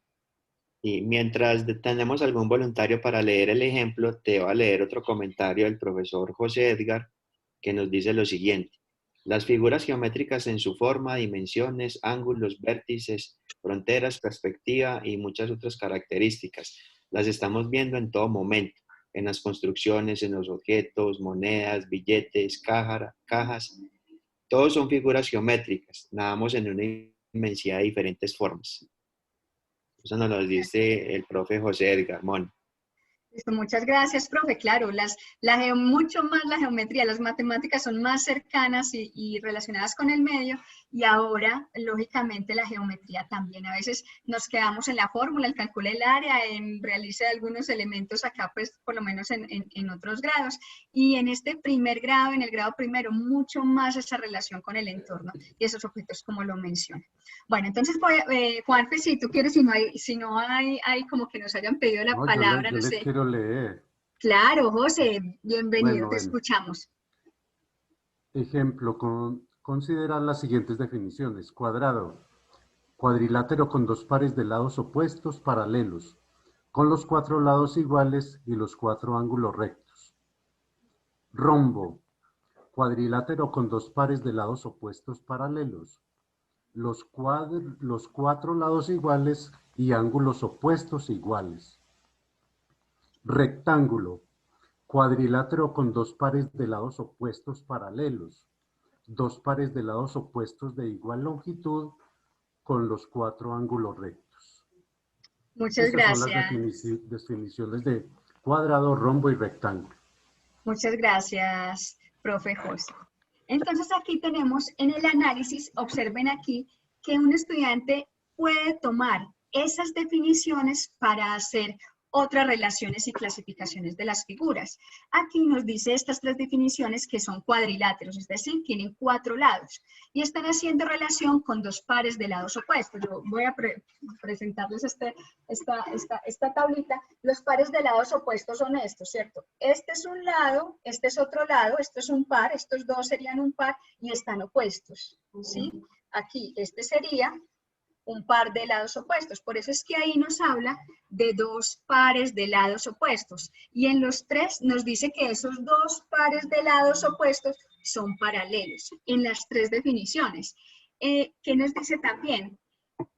Y mientras tenemos algún voluntario para leer el ejemplo, te voy a leer otro comentario del profesor José Edgar que nos dice lo siguiente. Las figuras geométricas en su forma, dimensiones, ángulos, vértices, fronteras, perspectiva y muchas otras características las estamos viendo en todo momento, en las construcciones, en los objetos, monedas, billetes, cajas. Todos son figuras geométricas. Nadamos en una inmensidad de diferentes formas. Eso nos lo dice el profe José Edgar Mon. Listo, muchas gracias, profe. Claro, mucho más la geometría, las matemáticas son más cercanas y relacionadas con el medio, y ahora, lógicamente, la geometría también. A veces nos quedamos en la fórmula, en calcular el área, en realizar algunos elementos acá, pues, por lo menos en otros grados. Y en este primer grado, en el grado primero, mucho más esa relación con el entorno y esos objetos como lo menciona. Bueno, entonces, Juanfe, si tú quieres, si no hay como que nos hayan pedido la palabra, yo no les sé. quiero leer. Claro, José, bienvenido, te Bueno. escuchamos. Ejemplo, considera las siguientes definiciones. Cuadrado, cuadrilátero con dos pares de lados opuestos paralelos, con los 4 lados iguales y los 4 ángulos rectos. Rombo, cuadrilátero con dos pares de lados opuestos paralelos, los 4 lados iguales y ángulos opuestos iguales. Rectángulo, cuadrilátero con dos pares de lados opuestos paralelos, dos pares de lados opuestos de igual longitud con los 4 ángulos rectos. Muchas Estas gracias. son las definiciones de cuadrado, rombo y rectángulo. Muchas gracias, profe José. Entonces aquí tenemos en el análisis, observen aquí, que un estudiante puede tomar esas definiciones para hacer otras relaciones y clasificaciones de las figuras. Aquí nos dice estas 3 definiciones que son cuadriláteros, es decir, tienen 4 lados y están haciendo relación con 2 pares de lados opuestos. Yo voy a presentarles esta tablita. Los pares de lados opuestos son estos, ¿cierto? Este es un lado, este es otro lado, esto es un par, estos 2 serían un par y están opuestos, ¿sí? Aquí este sería un par de lados opuestos. Por eso es que ahí nos habla de 2 pares de lados opuestos. Y en los 3 nos dice que esos 2 pares de lados opuestos son paralelos, en las 3 definiciones. ¿Qué nos dice también?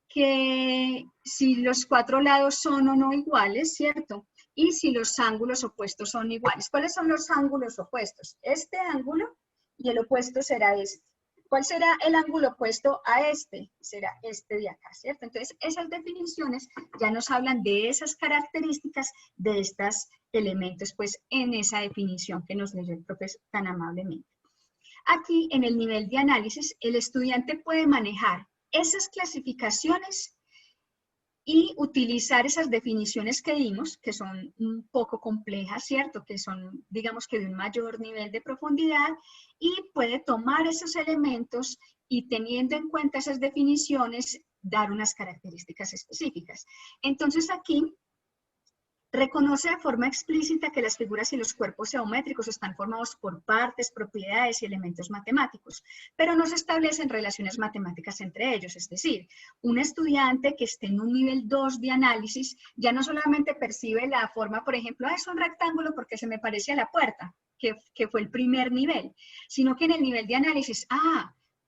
Que si los 4 lados son o no iguales, ¿cierto? Y si los ángulos opuestos son iguales. ¿Cuáles son los ángulos opuestos? Este ángulo y el opuesto será este. ¿Cuál será el ángulo opuesto a este? Será este de acá, ¿cierto? Entonces, esas definiciones ya nos hablan de esas características de estos elementos, pues, en esa definición que nos leyó el profesor tan amablemente. Aquí, en el nivel de análisis, el estudiante puede manejar esas clasificaciones y utilizar esas definiciones que dimos, que son un poco complejas, ¿cierto? Que son, digamos que de un mayor nivel de profundidad, y puede tomar esos elementos y teniendo en cuenta esas definiciones, dar unas características específicas. Entonces aquí, reconoce de forma explícita que las figuras y los cuerpos geométricos están formados por partes, propiedades y elementos matemáticos, pero no se establecen relaciones matemáticas entre ellos. Es decir, un estudiante que esté en un nivel 2 de análisis ya no solamente percibe la forma, por ejemplo, es un rectángulo porque se me parece a la puerta, que fue el primer nivel, sino que en el nivel de análisis,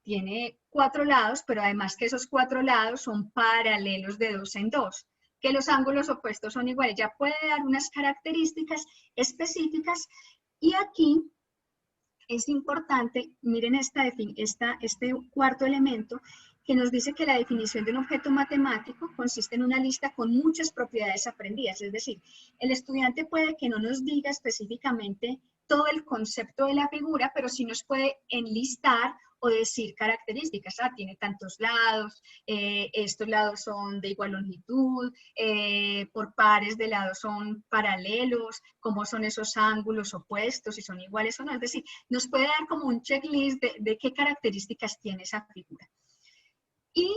tiene 4 lados, pero además que esos 4 lados son paralelos de 2 en 2. Que los ángulos opuestos son iguales, ya puede dar unas características específicas. Y aquí es importante, miren este cuarto elemento, que nos dice que la definición de un objeto matemático consiste en una lista con muchas propiedades aprendidas. Es decir, el estudiante puede que no nos diga específicamente todo el concepto de la figura, pero sí nos puede enlistar o decir características. Tiene tantos lados, estos lados son de igual longitud, por pares de lados son paralelos, cómo son esos ángulos opuestos, si son iguales o no. Es decir, nos puede dar como un checklist de qué características tiene esa figura. Y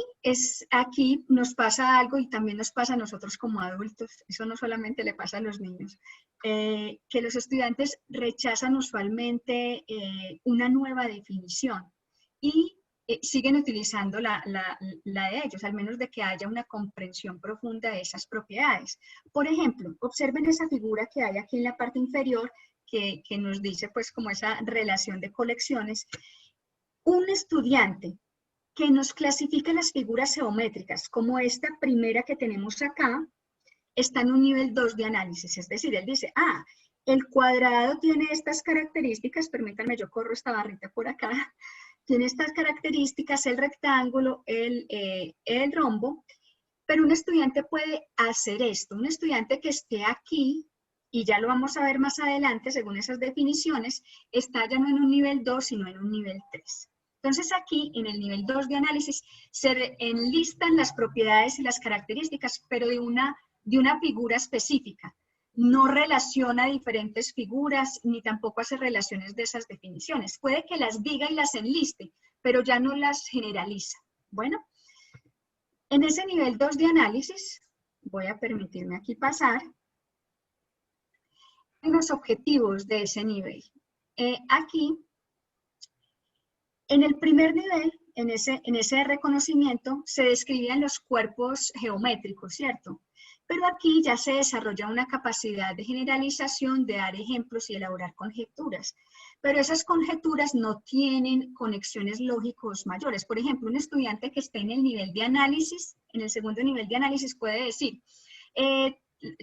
aquí nos pasa algo y también nos pasa a nosotros como adultos, eso no solamente le pasa a los niños, que los estudiantes rechazan usualmente una nueva definición y siguen utilizando la de ellos, al menos de que haya una comprensión profunda de esas propiedades. Por ejemplo, observen esa figura que hay aquí en la parte inferior que nos dice pues como esa relación de colecciones. Un estudiante que nos clasifica las figuras geométricas, como esta primera que tenemos acá, está en un nivel 2 de análisis, es decir, él dice, el cuadrado tiene estas características, permítanme, yo corro esta barrita por acá, tiene estas características, el rectángulo, el rombo, pero un estudiante puede hacer esto. Un estudiante que esté aquí, y ya lo vamos a ver más adelante según esas definiciones, está ya no en un nivel 2, sino en un nivel 3. Entonces aquí, en el nivel 2 de análisis, se enlistan las propiedades y las características, pero de una figura específica. No relaciona diferentes figuras, ni tampoco hace relaciones de esas definiciones. Puede que las diga y las enliste, pero ya no las generaliza. Bueno, en ese nivel 2 de análisis, voy a permitirme aquí pasar, hay unos objetivos de ese nivel. Aquí, en el primer nivel, en ese reconocimiento, se describían los cuerpos geométricos, ¿cierto? Pero aquí ya se desarrolla una capacidad de generalización, de dar ejemplos y elaborar conjeturas. Pero esas conjeturas no tienen conexiones lógicos mayores. Por ejemplo, un estudiante que esté en el nivel de análisis, en el segundo nivel de análisis, puede decir,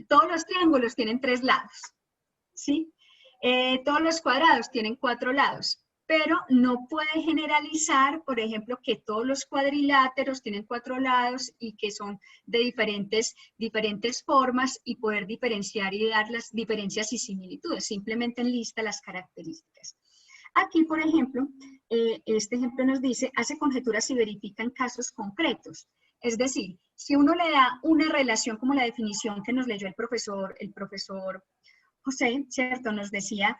todos los triángulos tienen 3 lados, ¿sí? Todos los cuadrados tienen 4 lados. Pero no puede generalizar, por ejemplo, que todos los cuadriláteros tienen 4 lados y que son de diferentes formas y poder diferenciar y dar las diferencias y similitudes. Simplemente enlista las características. Aquí, por ejemplo, este ejemplo nos dice, hace conjeturas y verifica en casos concretos. Es decir, si uno le da una relación como la definición que nos leyó el profesor José, ¿cierto? Nos decía,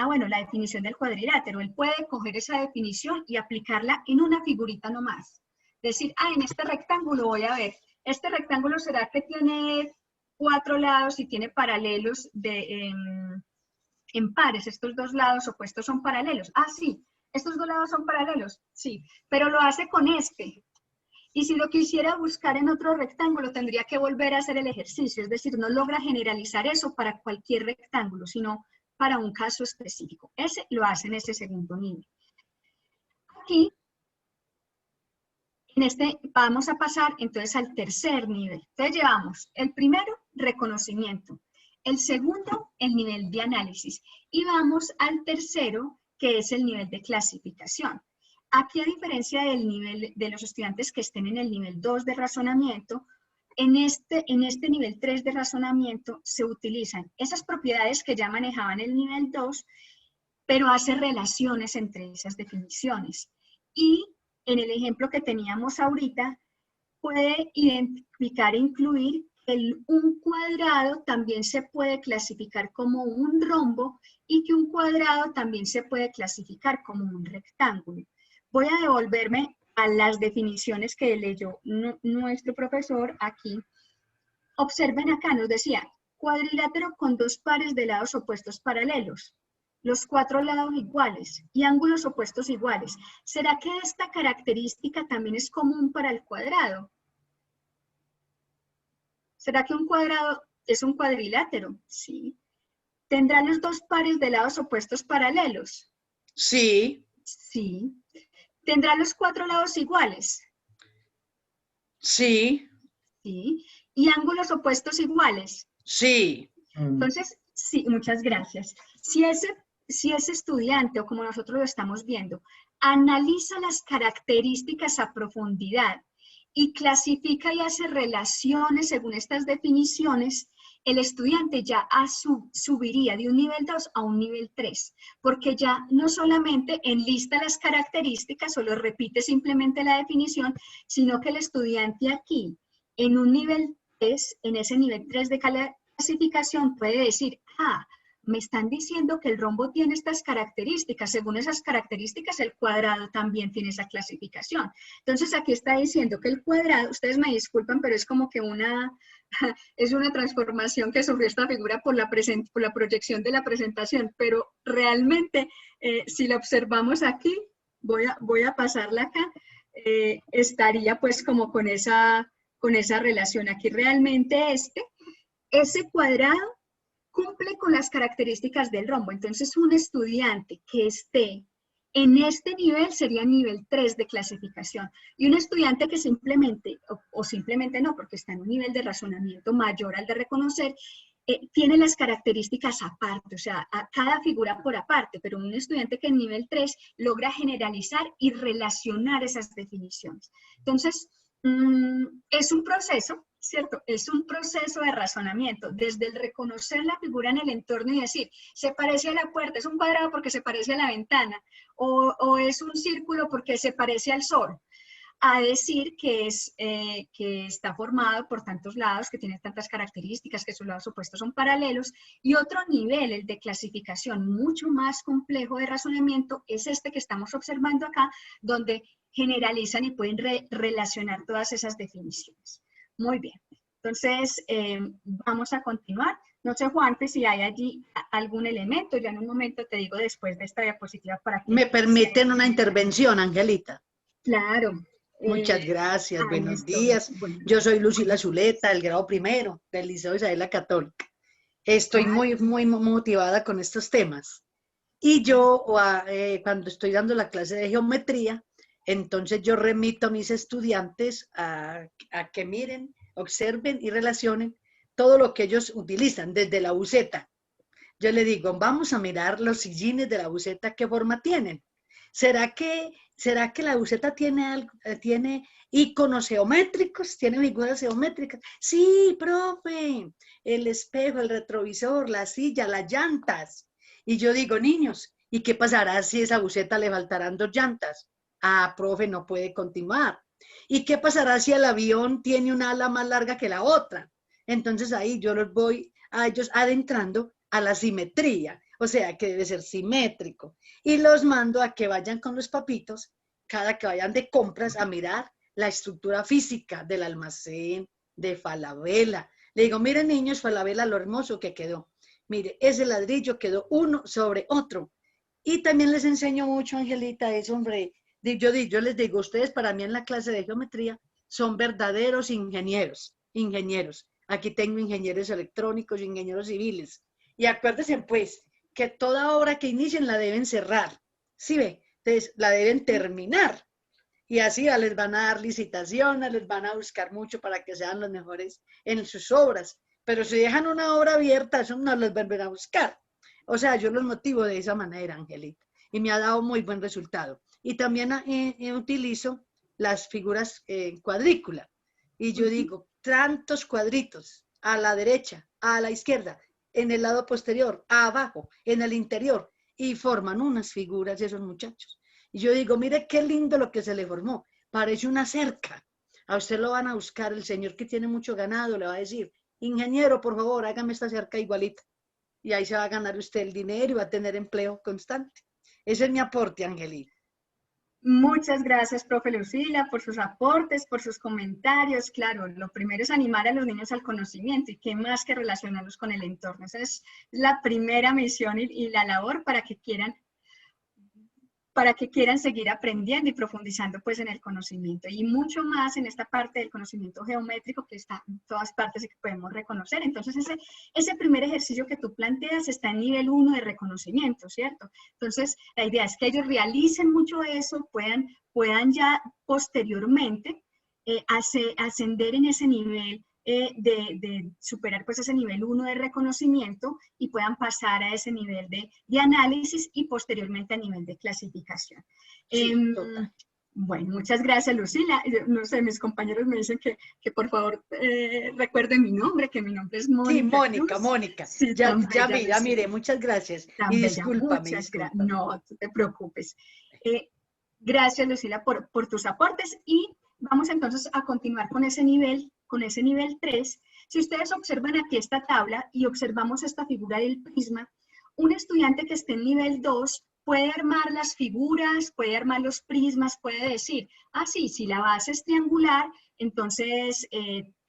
bueno, la definición del cuadrilátero. Él puede coger esa definición y aplicarla en una figurita nomás. Decir, en este rectángulo voy a ver, este rectángulo será que tiene 4 lados y tiene paralelos en pares. Estos 2 lados opuestos son paralelos. Sí, estos 2 lados son paralelos, sí, pero lo hace con este. Y si lo quisiera buscar en otro rectángulo, tendría que volver a hacer el ejercicio. Es decir, no logra generalizar eso para cualquier rectángulo, sino para un caso específico. Ese lo hace en ese segundo nivel. Aquí, vamos a pasar entonces al tercer nivel. Entonces llevamos el primero, reconocimiento. El segundo, el nivel de análisis. Y vamos al tercero, que es el nivel de clasificación. Aquí, a diferencia del nivel de los estudiantes que estén en el nivel 2 de razonamiento, en este nivel 3 de razonamiento se utilizan esas propiedades que ya manejaban el nivel 2, pero hace relaciones entre esas definiciones. Y en el ejemplo que teníamos ahorita, puede identificar e incluir que un cuadrado también se puede clasificar como un rombo y que un cuadrado también se puede clasificar como un rectángulo. Voy a devolverme a las definiciones que leyó nuestro profesor aquí. Observen acá, nos decía, cuadrilátero con 2 pares de lados opuestos paralelos, los 4 lados iguales y ángulos opuestos iguales. ¿Será que esta característica también es común para el cuadrado? ¿Será que un cuadrado es un cuadrilátero? Sí. ¿Tendrá los 2 pares de lados opuestos paralelos? Sí. Sí. ¿Tendrá los 4 lados iguales? Sí. Sí. ¿Y ángulos opuestos iguales? Sí. Entonces, sí, muchas gracias. Si ese estudiante, o como nosotros lo estamos viendo, analiza las características a profundidad y clasifica y hace relaciones según estas definiciones, el estudiante ya subiría de un nivel 2 a un nivel 3, porque ya no solamente enlista las características o lo repite simplemente la definición, sino que el estudiante aquí, en un nivel 3, en ese nivel 3 de clasificación, puede decir, me están diciendo que el rombo tiene estas características, según esas características el cuadrado también tiene esa clasificación. Entonces aquí está diciendo que el cuadrado, ustedes me disculpan, pero es como que es una transformación que sufrió esta figura por la proyección de la presentación, pero realmente si la observamos aquí, voy a pasarla acá, estaría pues como con esa relación. Aquí realmente ese cuadrado cumple con las características del rombo. Entonces, un estudiante que esté en este nivel sería nivel 3 de clasificación. Y un estudiante que simplemente, o simplemente no, porque está en un nivel de razonamiento mayor al de reconocer, tiene las características aparte, o sea, a cada figura por aparte, pero un estudiante que en nivel 3 logra generalizar y relacionar esas definiciones. Entonces, es un proceso, ¿cierto? Es un proceso de razonamiento, desde el reconocer la figura en el entorno y decir, se parece a la puerta, es un cuadrado porque se parece a la ventana, o es un círculo porque se parece al sol, a decir que está formado por tantos lados, que tiene tantas características, que sus lados opuestos son paralelos, y otro nivel, el de clasificación mucho más complejo de razonamiento, es este que estamos observando acá, donde generalizan y pueden relacionar todas esas definiciones. Muy bien, entonces vamos a continuar. No sé, Juanfe, si hay allí algún elemento, ya en un momento te digo después de esta diapositiva para que... ¿Me permiten una intervención, Angelita? Claro. Muchas gracias, buenos estoy. días. Yo soy Lucila Zuleta, del grado primero del Liceo Isabela Católica. Estoy muy motivada con estos temas. Y yo, cuando estoy dando la clase de geometría, entonces yo remito a mis estudiantes a que miren, observen y relacionen todo lo que ellos utilizan, desde la buceta. Yo le digo, vamos a mirar los sillines de la buceta, ¿qué forma tienen? ¿Será que la buceta tiene iconos geométricos? ¿Tiene figuras geométricas? Sí, profe, el espejo, el retrovisor, la silla, las llantas. Y yo digo, niños, ¿y qué pasará si a esa buceta le faltarán 2 llantas? Ah, profe, no puede continuar. ¿Y qué pasará si el avión tiene una ala más larga que la otra? Entonces ahí yo los voy a ellos adentrando a la simetría. O sea, que debe ser simétrico. Y los mando a que vayan con los papitos, cada que vayan de compras, a mirar la estructura física del almacén, de Falabella. Le digo, miren niños, Falabella, lo hermoso que quedó. Mire, ese ladrillo quedó uno sobre otro. Y también les enseño mucho, Angelita, eso, hombre. Yo les digo, ustedes para mí en la clase de geometría son verdaderos ingenieros. Aquí tengo ingenieros electrónicos, ingenieros civiles. Y acuérdense, pues, que toda obra que inicien la deben cerrar, ¿sí ve? Entonces, la deben terminar. Y así ya les van a dar licitaciones, les van a buscar mucho para que sean los mejores en sus obras. Pero si dejan una obra abierta, eso no los vuelven a buscar. O sea, yo los motivo de esa manera, Angelita. Y me ha dado muy buen resultado. Y también utilizo las figuras en cuadrícula. Y yo digo, tantos cuadritos, a la derecha, a la izquierda, en el lado posterior, abajo, en el interior, y forman unas figuras de esos muchachos. Y yo digo, mire qué lindo lo que se le formó, parece una cerca. A usted lo van a buscar, el señor que tiene mucho ganado le va a decir, ingeniero, por favor, hágame esta cerca igualita. Y ahí se va a ganar usted el dinero y va a tener empleo constante. Ese es mi aporte, Angelita. Muchas gracias, profe Lucila, por sus aportes, por sus comentarios. Claro, lo primero es animar a los niños al conocimiento y qué más que relacionarlos con el entorno. Esa es la primera misión y la labor para que quieran seguir aprendiendo y profundizando pues en el conocimiento y mucho más en esta parte del conocimiento geométrico que está en todas partes y que podemos reconocer. Entonces ese primer ejercicio que tú planteas está en nivel 1 de reconocimiento, ¿cierto? Entonces la idea es que ellos realicen mucho eso, puedan ya posteriormente ascender en ese nivel de superar pues ese nivel 1 de reconocimiento y puedan pasar a ese nivel de análisis y posteriormente a nivel de clasificación. Sí, bueno, muchas gracias, Lucila. No sé, mis compañeros me dicen que por favor recuerden mi nombre, que mi nombre es Mónica. Sí, Mónica. Sí, ya miré, muchas gracias. Y discúlpame. No, no te preocupes. Gracias, Lucila, por tus aportes y vamos entonces a continuar con ese nivel 3. Si ustedes observan aquí esta tabla y observamos esta figura del prisma, un estudiante que esté en nivel 2 puede armar las figuras, puede armar los prismas, puede decir, sí, si la base es triangular, entonces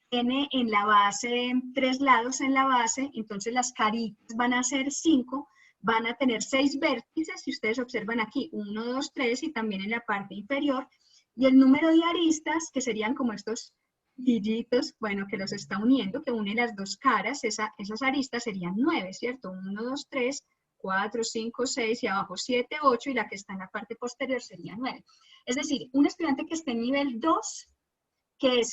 tiene en la base 3 lados en la base, entonces las caritas van a ser 5, van a tener 6 vértices, si ustedes observan aquí, 1, 2, 3, y también en la parte inferior, y el número de aristas, que serían como estos hillitos, bueno, que los está uniendo, que une las dos caras, esas aristas serían 9, ¿cierto? 1, 2, 3, 4, 5, 6 y abajo 7, 8 y la que está en la parte posterior sería 9. Es decir, un estudiante que esté en nivel 2, que es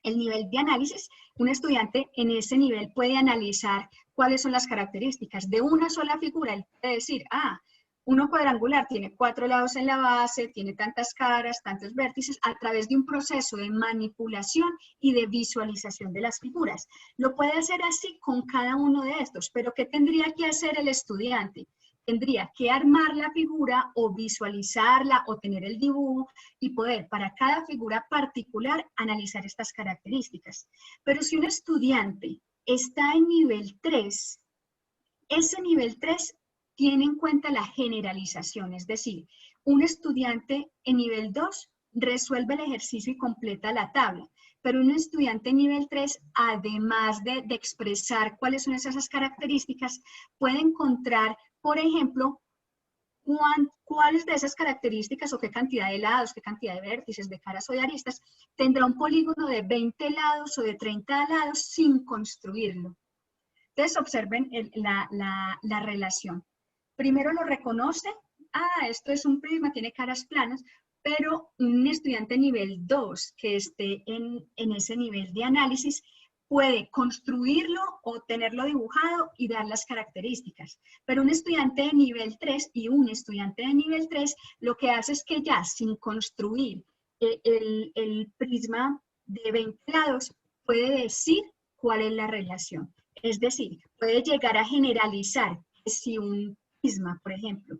El nivel de análisis, un estudiante en ese nivel puede analizar cuáles son las características de una sola figura. Él puede decir, uno cuadrangular tiene 4 lados en la base, tiene tantas caras, tantos vértices, a través de un proceso de manipulación y de visualización de las figuras. Lo puede hacer así con cada uno de estos, pero ¿qué tendría que hacer el estudiante? Tendría que armar la figura o visualizarla o tener el dibujo y poder para cada figura particular analizar estas características. Pero si un estudiante está en nivel 3, ese nivel 3 tiene en cuenta la generalización, es decir, un estudiante en nivel 2 resuelve el ejercicio y completa la tabla, pero un estudiante en nivel 3, además de expresar cuáles son esas características, puede encontrar, por ejemplo, cuáles de esas características o qué cantidad de lados, qué cantidad de vértices, de caras o de aristas, tendrá un polígono de 20 lados o de 30 lados sin construirlo. Entonces observen la relación. Primero lo reconoce, esto es un prisma, tiene caras planas, pero un estudiante nivel 2 que esté en ese nivel de análisis puede construirlo o tenerlo dibujado y dar las características. Pero un estudiante de nivel 3 y un estudiante de nivel 3 lo que hace es que ya sin construir el prisma de 20 lados puede decir cuál es la relación. Es decir, puede llegar a generalizar que si un prisma, por ejemplo,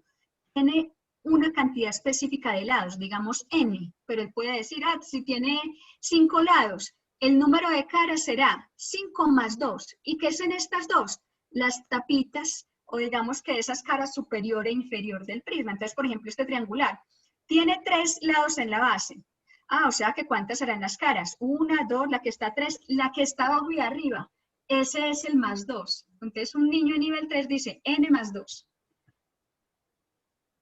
tiene una cantidad específica de lados, digamos n, pero él puede decir, si tiene 5 lados, el número de caras será 5 más 2. ¿Y qué son estas dos? Las tapitas, o digamos que esas caras superior e inferior del prisma. Entonces, por ejemplo, este triangular tiene 3 lados en la base. O sea que ¿cuántas serán las caras? 1, 2, la que está 3, la que está abajo y arriba. Ese es el más 2. Entonces, un niño en nivel 3 dice n más 2.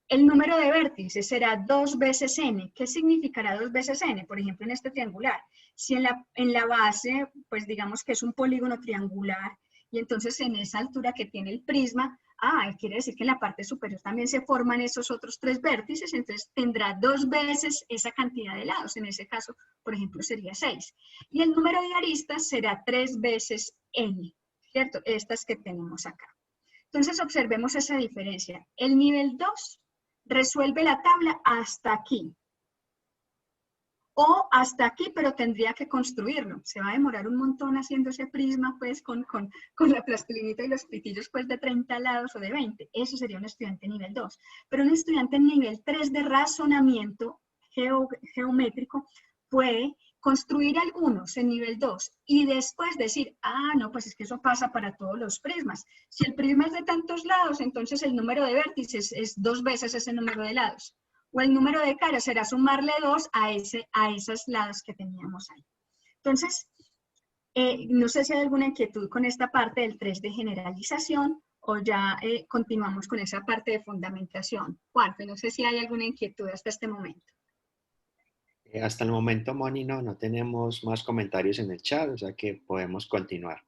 El número de vértices será 2 veces n. ¿Qué significará 2 veces n? Por ejemplo, en este triangular. Si en la base, pues digamos que es un polígono triangular, y entonces en esa altura que tiene el prisma, quiere decir que en la parte superior también se forman esos otros 3 vértices, entonces tendrá 2 veces esa cantidad de lados. En ese caso, por ejemplo, sería 6. Y el número de aristas será 3 veces n, ¿cierto? Estas que tenemos acá. Entonces observemos esa diferencia. El nivel 2 resuelve la tabla hasta aquí. O hasta aquí, pero tendría que construirlo. Se va a demorar un montón haciendo ese prisma, pues, con la plastilinita y los pitillos, pues, de 30 lados o de 20. Eso sería un estudiante nivel 2. Pero un estudiante en nivel 3 de razonamiento geométrico puede construir algunos en nivel 2 y después decir, no, pues es que eso pasa para todos los prismas. Si el prisma es de tantos lados, entonces el número de vértices es 2 veces ese número de lados. O el número de caras será sumarle 2 a esos lados que teníamos ahí. Entonces, no sé si hay alguna inquietud con esta parte del 3 de generalización o ya continuamos con esa parte de fundamentación. Juanfe, no sé si hay alguna inquietud hasta este momento. Hasta el momento, Moni, no tenemos más comentarios en el chat, o sea que podemos continuar.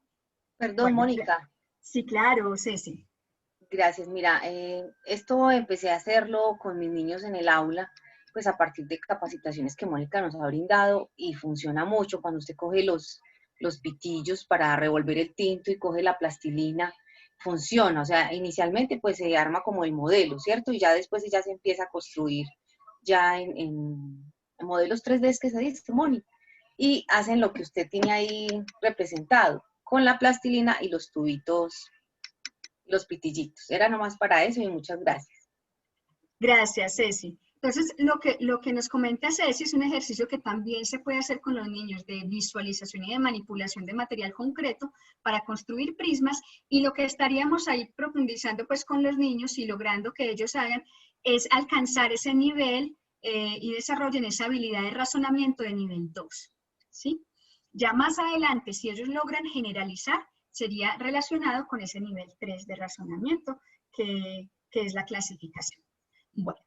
Perdón, Mónica. Sí, claro, Ceci. Gracias. Mira, esto empecé a hacerlo con mis niños en el aula, pues a partir de capacitaciones que Mónica nos ha brindado y funciona mucho cuando usted coge los pitillos para revolver el tinto y coge la plastilina, funciona. O sea, inicialmente pues se arma como el modelo, ¿cierto? Y ya después ya se empieza a construir ya en modelos 3D que se dice, Moni, y hacen lo que usted tiene ahí representado, con la plastilina y los tubitos, los pitillitos. Era nomás para eso y muchas gracias. Gracias, Ceci. Entonces, lo que nos comenta Ceci es un ejercicio que también se puede hacer con los niños de visualización y de manipulación de material concreto para construir prismas, y lo que estaríamos ahí profundizando pues con los niños y logrando que ellos hagan es alcanzar ese nivel y desarrollen esa habilidad de razonamiento de nivel 2, ¿sí? Ya más adelante, si ellos logran generalizar, sería relacionado con ese nivel 3 de razonamiento, que es la clasificación. Bueno,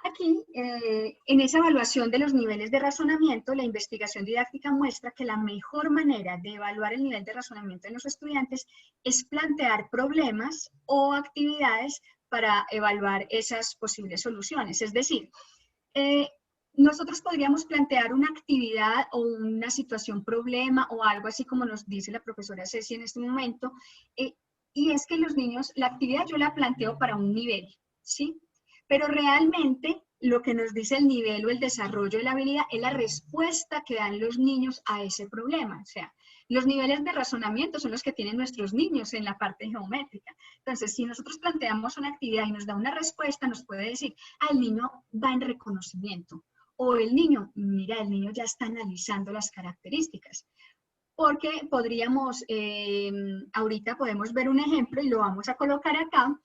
aquí, en esa evaluación de los niveles de razonamiento, la investigación didáctica muestra que la mejor manera de evaluar el nivel de razonamiento de los estudiantes es plantear problemas o actividades para evaluar esas posibles soluciones. Es decir, nosotros podríamos plantear una actividad o una situación problema o algo así como nos dice la profesora Ceci en este momento, y es que los niños, la actividad yo la planteo para un nivel, ¿sí? Pero realmente lo que nos dice el nivel o el desarrollo de la habilidad es la respuesta que dan los niños a ese problema. O sea, los niveles de razonamiento son los que tienen nuestros niños en la parte geométrica. Entonces, si nosotros planteamos una actividad y nos da una respuesta, nos puede decir, el niño va en reconocimiento. O el niño, mira, el niño ya está analizando las características. Porque podríamos, ahorita podemos ver un ejemplo y lo vamos a colocar acá.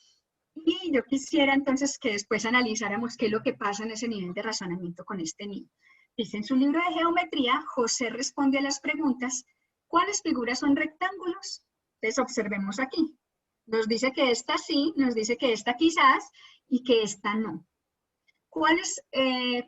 Y yo quisiera entonces que después analizáramos qué es lo que pasa en ese nivel de razonamiento con este niño. Dice en su libro de geometría, José responde a las preguntas, ¿cuáles figuras son rectángulos? Entonces observemos aquí. Nos dice que esta sí, nos dice que esta quizás y que esta no. ¿Cuáles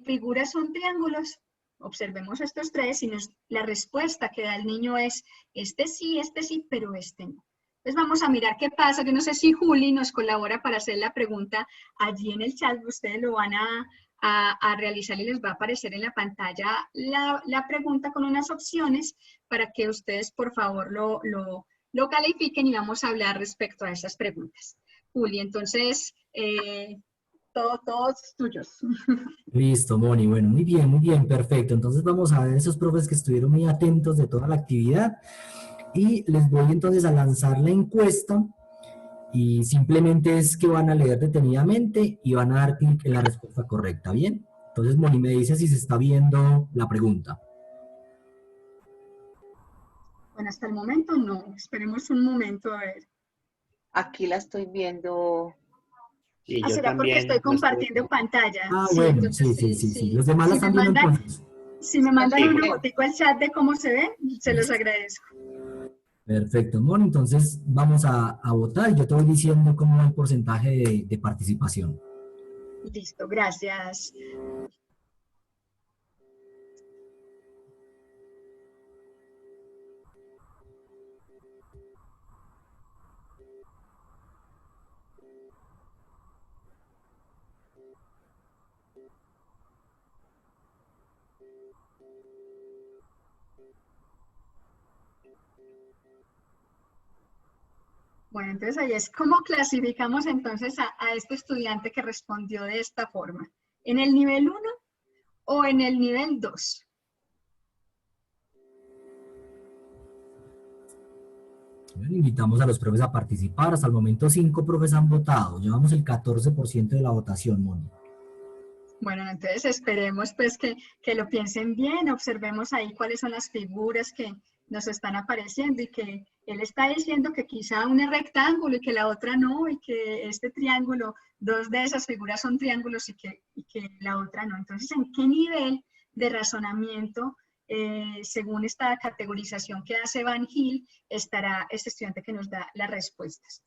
figuras son triángulos? Observemos estos tres y la respuesta que da el niño es este sí, pero este no. Entonces vamos a mirar qué pasa. Yo no sé si Juli nos colabora para hacer la pregunta allí en el chat. Ustedes lo van a realizar y les va a aparecer en la pantalla la pregunta con unas opciones para que ustedes por favor lo califiquen y vamos a hablar respecto a esas preguntas. Juli, entonces, todos tuyos. Listo, Moni. Bueno, muy bien, perfecto. Entonces vamos a ver esos profes que estuvieron muy atentos de toda la actividad. Y les voy entonces a lanzar la encuesta y simplemente es que van a leer detenidamente y van a dar clic en la respuesta correcta, ¿bien? Entonces, Moni, me dice si se está viendo la pregunta. Bueno, hasta el momento no. Esperemos un momento a ver. Aquí la estoy viendo. Sí, yo será también porque estoy compartiendo pantalla. Ah, Sí, bueno, entonces, sí. Los demás la están viendo entonces. Si me mandan Sí, una bueno. fotico al chat de cómo se ve, se los agradezco. Perfecto, Moni. Entonces vamos a votar. Yo te voy diciendo cómo va el porcentaje de participación. Listo, gracias. Bueno, entonces ahí es cómo clasificamos entonces a este estudiante que respondió de esta forma. ¿En el nivel 1 o en el nivel 2? Bueno, invitamos a los profes a participar. Hasta el momento 5 profes han votado. Llevamos el 14% de la votación, Moni. Bueno, entonces esperemos pues que lo piensen bien, observemos ahí cuáles son las figuras que nos están apareciendo y que él está diciendo que quizá una es rectángulo y que la otra no, y que este triángulo, dos de esas figuras son triángulos y que la otra no. Entonces, ¿en qué nivel de razonamiento, según esta categorización que hace Van Hill, estará este estudiante que nos da las respuestas?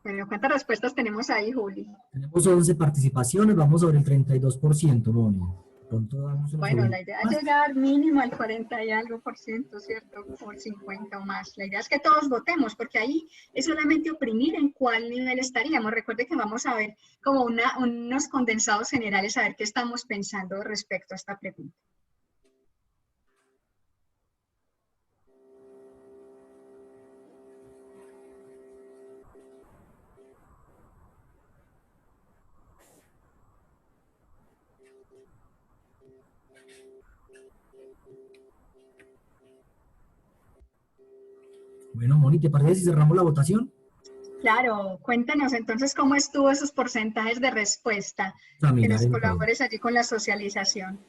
Bueno, ¿cuántas respuestas tenemos ahí, Juli? Tenemos 11 participaciones, vamos sobre el 32%, Moni. Pronto damos una Bueno, sobre- la idea es llegar mínimo al 40 y algo por ciento, ¿cierto? Por 50 o más. La idea es que todos votemos, porque ahí es solamente oprimir en cuál nivel estaríamos. Recuerde que vamos a ver como unos condensados generales, a ver qué estamos pensando respecto a esta pregunta. Bueno, Moni, ¿te parece si cerramos la votación? Claro, cuéntanos entonces cómo estuvo esos porcentajes de respuesta, Vamos a que mirar nos entonces. colabores allí con la socialización.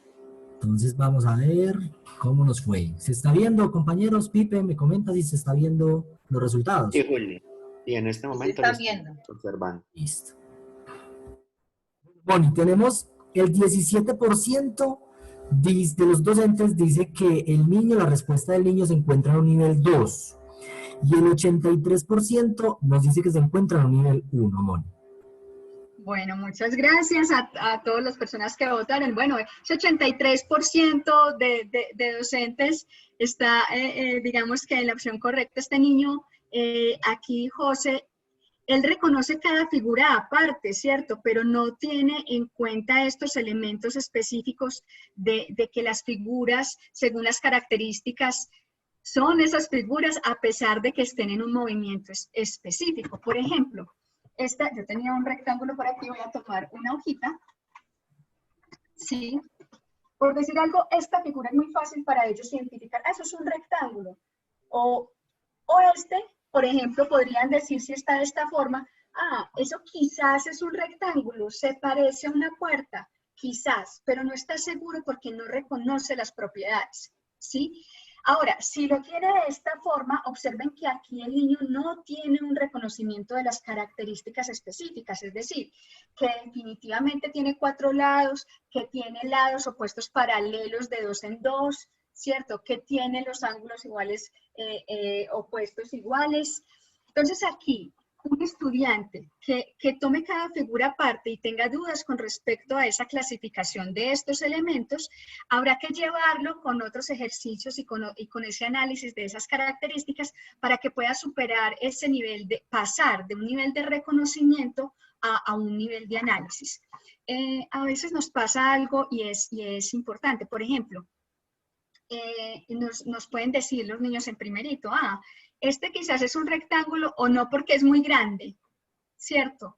Entonces vamos a ver cómo nos fue. ¿Se está viendo, compañeros? Pipe, me comenta si se está viendo los resultados. Sí, Juli. Y en este Se momento está lo estamos viendo. observando. Listo. Moni, tenemos el 17% de los docentes dice que el niño, la respuesta del niño se encuentra en un nivel 2. Y el 83% nos dice que se encuentra en un nivel 1, Moni. Bueno, muchas gracias a todas las personas que votaron. Bueno, ese 83% de docentes está, digamos que en la opción correcta. Este niño, aquí José, él reconoce cada figura aparte, ¿cierto? Pero no tiene en cuenta estos elementos específicos de que las figuras, según las características, son esas figuras a pesar de que estén en un movimiento específico. Por ejemplo, yo tenía un rectángulo por aquí, voy a tomar una hojita. Sí, por decir algo, esta figura es muy fácil para ellos identificar. Ah, eso es un rectángulo. O este, por ejemplo, podrían decir si está de esta forma, ah, eso quizás es un rectángulo, se parece a una puerta, quizás, pero no está seguro porque no reconoce las propiedades, ¿sí? Ahora, si lo tiene de esta forma, observen que aquí el niño no tiene un reconocimiento de las características específicas, es decir, que definitivamente tiene 4 lados, que tiene lados opuestos paralelos de 2 en 2, ¿cierto? Que tiene los ángulos iguales, opuestos iguales. Entonces aquí, un estudiante que tome cada figura aparte y tenga dudas con respecto a esa clasificación de estos elementos, habrá que llevarlo con otros ejercicios y con ese análisis de esas características para que pueda superar ese nivel de, pasar de un nivel de reconocimiento a un nivel de análisis. A veces nos pasa algo y es importante. Por ejemplo, nos pueden decir los niños en primerito, ah, este quizás es un rectángulo o no porque es muy grande, ¿cierto?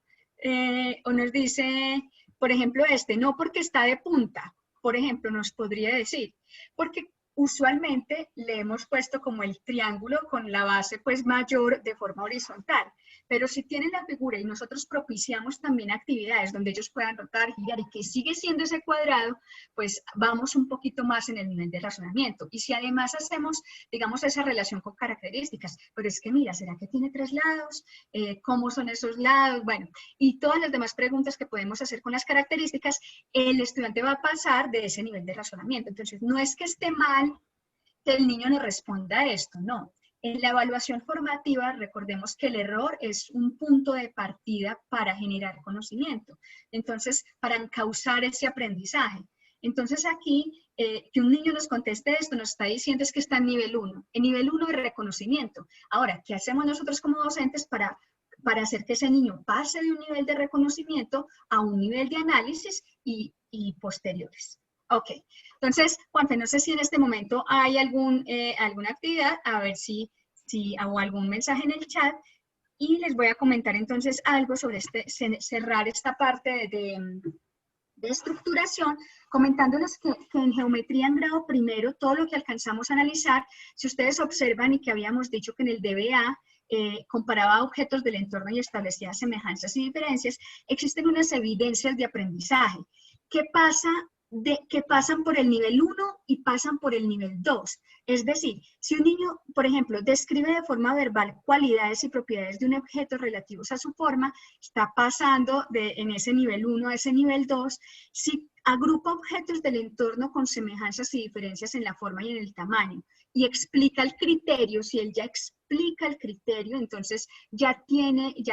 O nos dice, por ejemplo, no porque está de punta, por ejemplo, nos podría decir, porque usualmente le hemos puesto como el triángulo con la base pues mayor de forma horizontal, pero si tienen la figura y nosotros propiciamos también actividades donde ellos puedan rotar, girar y que sigue siendo ese cuadrado, pues vamos un poquito más en el nivel de razonamiento. Y si además hacemos, digamos, esa relación con características, pero es que mira, ¿será que tiene 3 lados? ¿Cómo son esos lados? Bueno, y todas las demás preguntas que podemos hacer con las características, el estudiante va a pasar de ese nivel de razonamiento. Entonces, no es que esté mal que el niño no responda a esto, no. En la evaluación formativa, recordemos que el error es un punto de partida para generar conocimiento. Entonces, para encauzar ese aprendizaje. Entonces aquí, que un niño nos conteste esto, nos está diciendo es que está en nivel 1. En nivel 1 de reconocimiento. Ahora, ¿qué hacemos nosotros como docentes para hacer que ese niño pase de un nivel de reconocimiento a un nivel de análisis y posteriores? Ok, entonces, Juanfe, no sé si en este momento hay alguna actividad, a ver si hago algún mensaje en el chat, y les voy a comentar entonces algo sobre cerrar esta parte de estructuración, comentándoles que en geometría en grado primero, todo lo que alcanzamos a analizar, si ustedes observan y que habíamos dicho que en el DBA, comparaba objetos del entorno y establecía semejanzas y diferencias, existen unas evidencias de aprendizaje. ¿Qué pasa? Que pasan por el nivel 1 y pasan por el nivel 2. Es decir, si un niño, por ejemplo, describe de forma verbal cualidades y propiedades de un objeto relativos a su forma, está pasando en ese nivel 1 a ese nivel 2. Si agrupa objetos del entorno con semejanzas y diferencias en la forma y en el tamaño, y explica el criterio, si él ya explica el criterio, entonces ya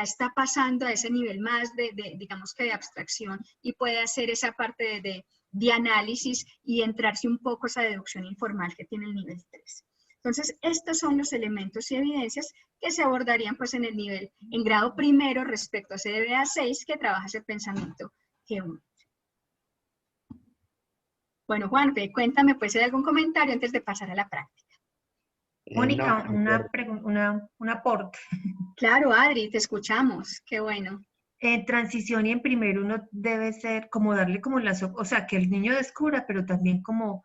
está pasando a ese nivel más digamos que de abstracción, y puede hacer esa parte de análisis y entrarse un poco esa deducción informal que tiene el nivel 3. Entonces, estos son los elementos y evidencias que se abordarían pues en grado primero respecto a CDBA 6, que trabaja ese pensamiento G1. Bueno, Juanfe, cuéntame pues si hay algún comentario antes de pasar a la práctica. Mónica, un aporte. Claro, Adri, te escuchamos, qué bueno. En transición y en primero uno debe ser como darle como o sea, que el niño descubra, pero también como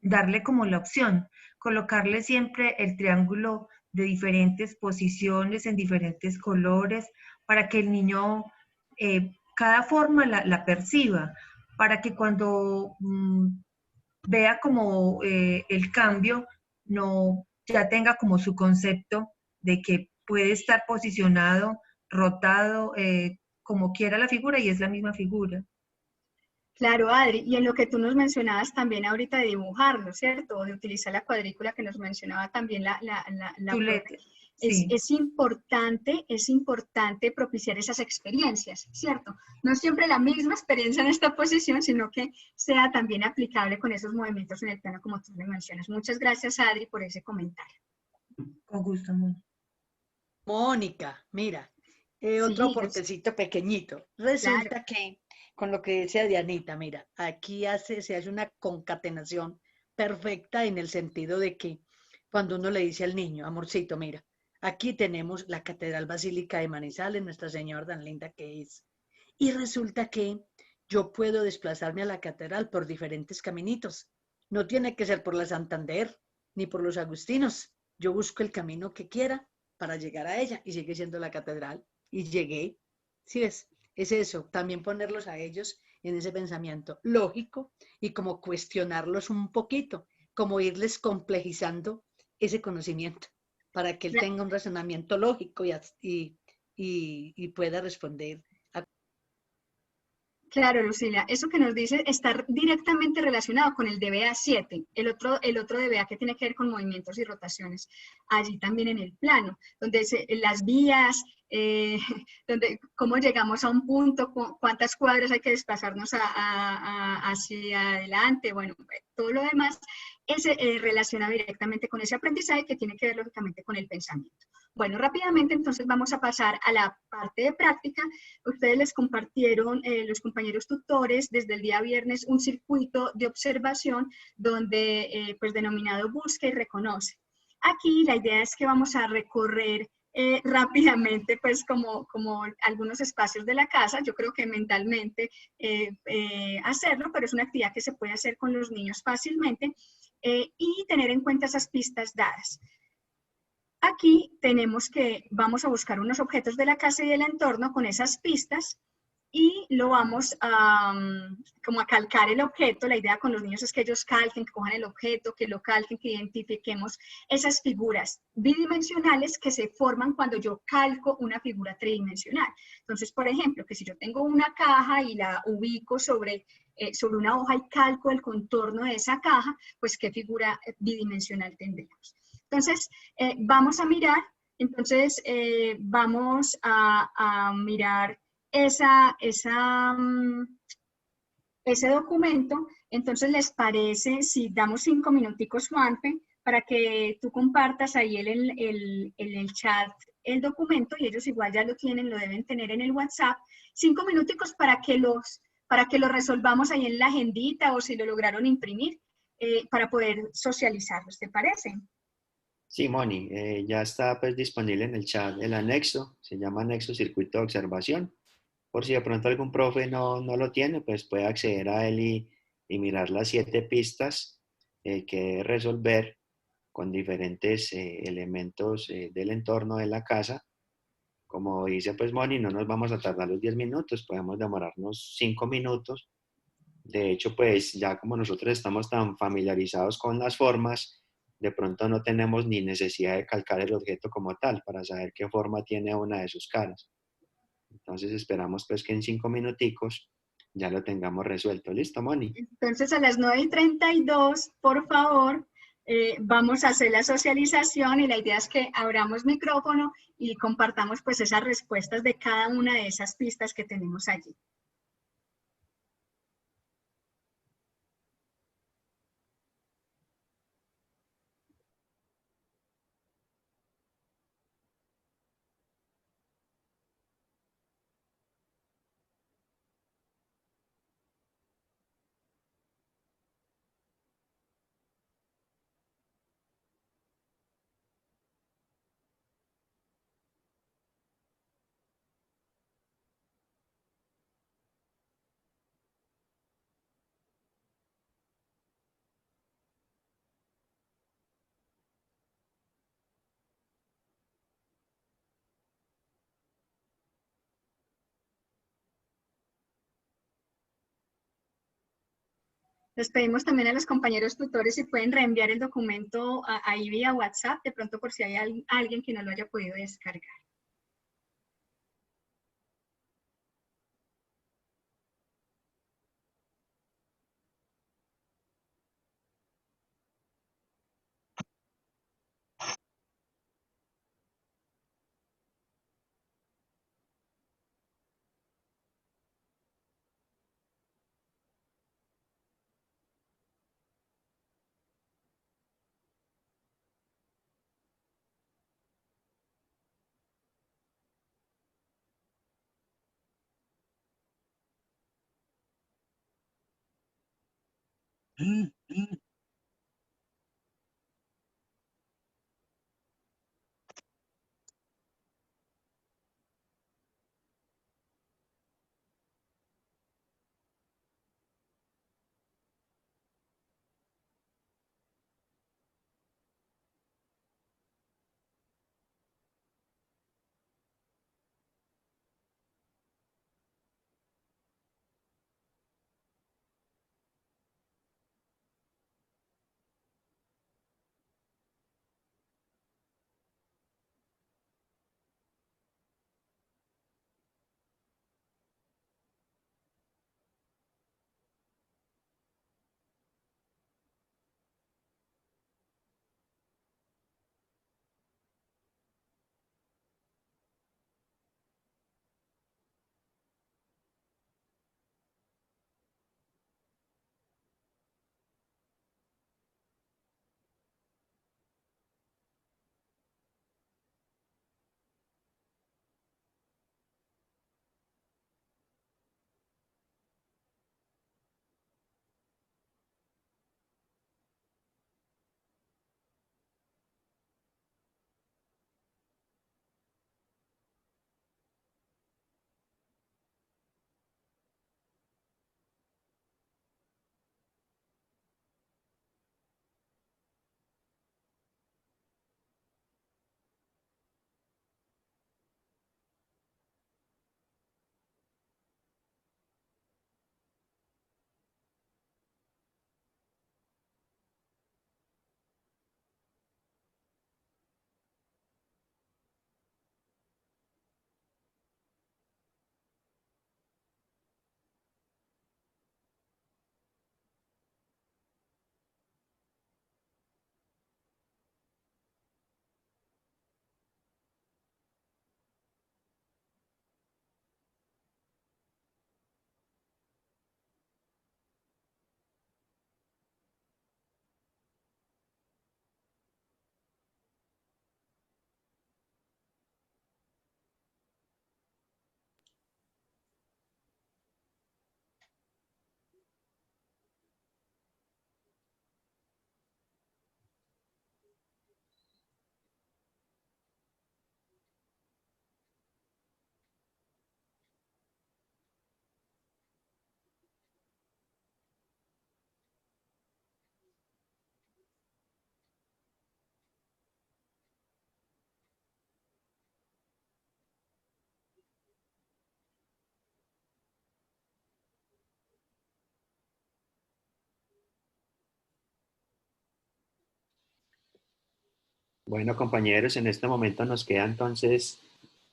darle como la opción, colocarle siempre el triángulo de diferentes posiciones, en diferentes colores, para que el niño cada forma la perciba, para que cuando vea como el cambio, ya tenga como su concepto de que puede estar posicionado, rotado, como quiera la figura, y es la misma figura. Claro, Adri, y en lo que tú nos mencionabas también ahorita de dibujarlo, ¿cierto? O de utilizar la cuadrícula que nos mencionaba también la Sí, Es importante propiciar esas experiencias, ¿cierto? No siempre la misma experiencia en esta posición, sino que sea también aplicable con esos movimientos en el plano como tú me mencionas. Muchas gracias, Adri, por ese comentario. con gusto, Moni. Mónica, mira, otro Sí, aportecito pequeñito. claro. Resulta que, con lo que decía Dianita, mira, aquí se hace una concatenación perfecta en el sentido de que cuando uno le dice al niño, amorcito, mira, aquí tenemos la Catedral Basílica de Manizales, Nuestra Señora tan linda que es. Y resulta que yo puedo desplazarme a la catedral por diferentes caminitos. No tiene que ser por la Santander ni por los Agustinos. Yo busco el camino que quiera para llegar a ella y sigue siendo la catedral. Y llegué. ¿Sí ves? Es eso, también ponerlos a ellos en ese pensamiento lógico y como cuestionarlos un poquito, como irles complejizando ese conocimiento para que él tenga un razonamiento lógico y pueda responder. Claro, Lucila, eso que nos dice está directamente relacionado con el DBA 7, el otro DBA que tiene que ver con movimientos y rotaciones, allí también en el plano, donde las vías, donde cómo llegamos a un punto, cuántas cuadras hay que desplazarnos hacia adelante, bueno, todo lo demás es relacionado directamente con ese aprendizaje que tiene que ver lógicamente con el pensamiento. Bueno, rápidamente entonces vamos a pasar a la parte de práctica. Ustedes les compartieron, los compañeros tutores, desde el día viernes un circuito de observación donde, pues denominado busca y reconoce. Aquí la idea es que vamos a recorrer rápidamente, pues como algunos espacios de la casa. Yo creo que mentalmente hacerlo, pero es una actividad que se puede hacer con los niños fácilmente y tener en cuenta esas pistas dadas. Aquí tenemos que, vamos a buscar unos objetos de la casa y del entorno con esas pistas y lo vamos a, como a calcar el objeto. La idea con los niños es que ellos calquen, que cojan el objeto, que lo calquen, que identifiquemos esas figuras bidimensionales que se forman cuando yo calco una figura tridimensional. Entonces, por ejemplo, que si yo tengo una caja y la ubico sobre una hoja y calco el contorno de esa caja, pues qué figura bidimensional tendríamos. Entonces, vamos a mirar, vamos a mirar ese documento. Entonces, ¿les parece si damos 5 minuticos, Juanfe, para que tú compartas ahí en el chat el documento y ellos igual ya lo tienen, lo deben tener en el WhatsApp? 5 minuticos para que lo resolvamos ahí en la agendita o si lo lograron imprimir para poder socializarlos, ¿te parece? Sí, Moni, ya está pues disponible en el chat el anexo, se llama anexo circuito de observación. Por si de pronto algún profe no lo tiene, pues puede acceder a él y mirar las 7 pistas que debe resolver con diferentes elementos del entorno de la casa. Como dice pues Moni, no nos vamos a tardar los 10 minutos, podemos demorarnos 5 minutos. De hecho, pues ya como nosotros estamos tan familiarizados con las formas, de pronto no tenemos ni necesidad de calcar el objeto como tal para saber qué forma tiene una de sus caras. Entonces esperamos pues que en 5 minuticos ya lo tengamos resuelto. ¿Listo, Moni? Entonces a las 9:32, por favor, vamos a hacer la socialización y la idea es que abramos micrófono y compartamos pues esas respuestas de cada una de esas pistas que tenemos allí. Les pedimos también a los compañeros tutores si pueden reenviar el documento ahí vía WhatsApp, de pronto por si hay alguien que no lo haya podido descargar. Bueno, compañeros, en este momento nos queda entonces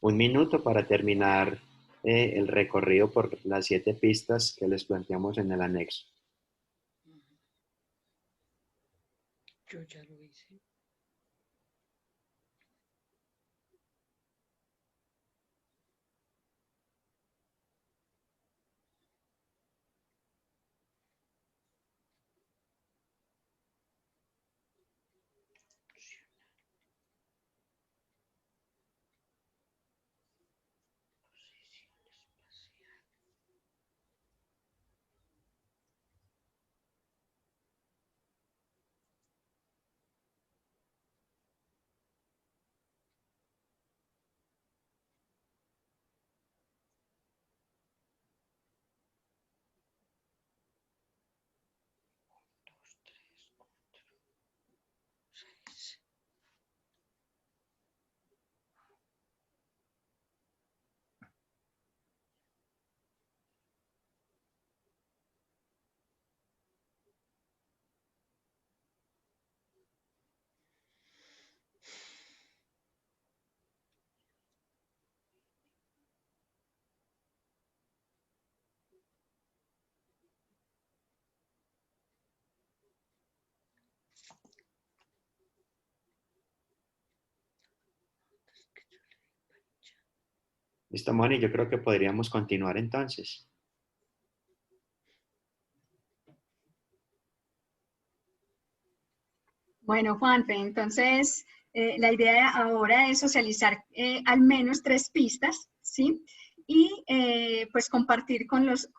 un minuto para terminar el recorrido por las 7 pistas que les planteamos en el anexo. Yo ya lo hice. Listo, Moni, yo creo que podríamos continuar entonces. Bueno, Juanfe, entonces la idea ahora es socializar al menos 3 pistas, ¿sí? y pues compartir con los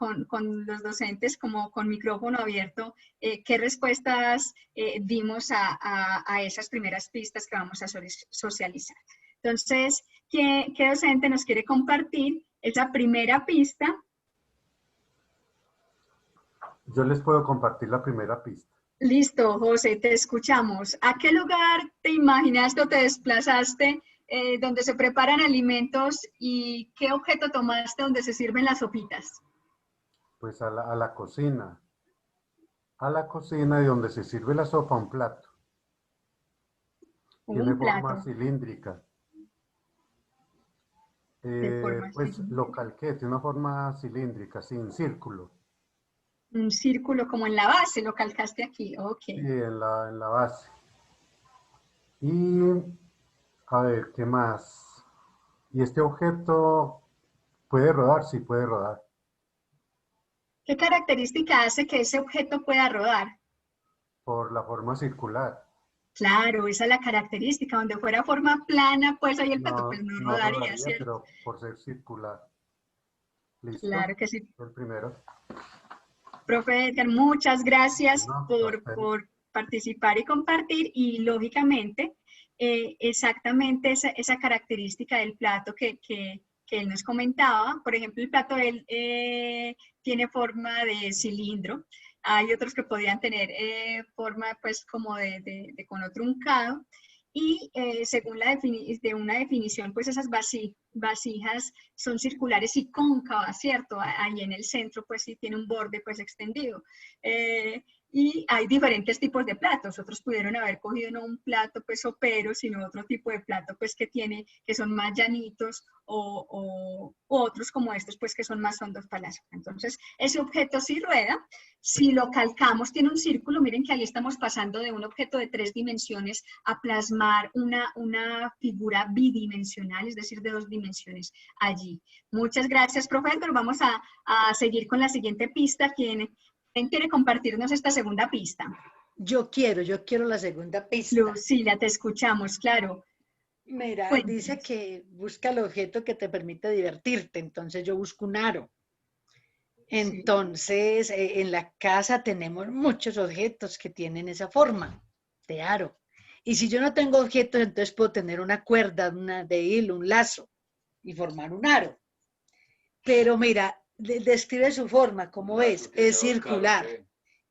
docentes como con micrófono abierto qué respuestas dimos a esas primeras pistas que vamos a socializar. Entonces, ¿qué docente nos quiere compartir esa primera pista? Yo les puedo compartir la primera pista. Listo, José, te escuchamos. ¿A qué lugar te imaginaste o te desplazaste donde se preparan alimentos y qué objeto tomaste donde se sirven las sopitas? Pues a la cocina. A la cocina de donde se sirve la sopa, un plato. Tiene forma cilíndrica. Pues lo calqué, tiene una forma cilíndrica, sin círculo. Un círculo como en la base, lo calcaste aquí, ok. Sí, en la base. Y, a ver, ¿qué más? ¿Y este objeto puede rodar? Sí, puede rodar. ¿Qué característica hace que ese objeto pueda rodar? Por la forma circular. Claro, esa es la característica. Donde fuera forma plana, pues ahí el plato pues no rodaría, ¿cierto? Pero por ser circular. ¿Listo? Claro que sí. El primero. Profe Edgar, muchas gracias por participar y compartir, y lógicamente, exactamente esa característica del plato que él nos comentaba. Por ejemplo, el plato de él tiene forma de cilindro. Hay otros que podían tener forma pues como con otro truncado. Y según una definición, pues esas vasijas son circulares y cóncavas, ¿cierto? Ahí en el centro pues sí tiene un borde pues extendido. Y hay diferentes tipos de platos. Otros pudieron haber cogido no un plato pues sopero, sino otro tipo de plato pues que son más llanitos, o otros como estos pues que son más hondos para la sopa. Entonces ese objeto sí rueda. Si lo calcamos tiene un círculo. Miren que ahí estamos pasando de un objeto de 3 dimensiones a plasmar una figura bidimensional, es decir, de 2 dimensiones allí. Muchas gracias, profe Edgar. Vamos a seguir con la siguiente pista. ¿Quién quiere compartirnos esta segunda pista? Yo quiero la segunda pista. Lucila, te escuchamos, claro. Mira, dice que busca el objeto que te permite divertirte, entonces yo busco un aro. Entonces, en la casa tenemos muchos objetos que tienen esa forma de aro. Y si yo no tengo objetos, entonces puedo tener una cuerda de hilo, un lazo, y formar un aro. Pero mira, describe su forma, ¿cómo es? Es circular,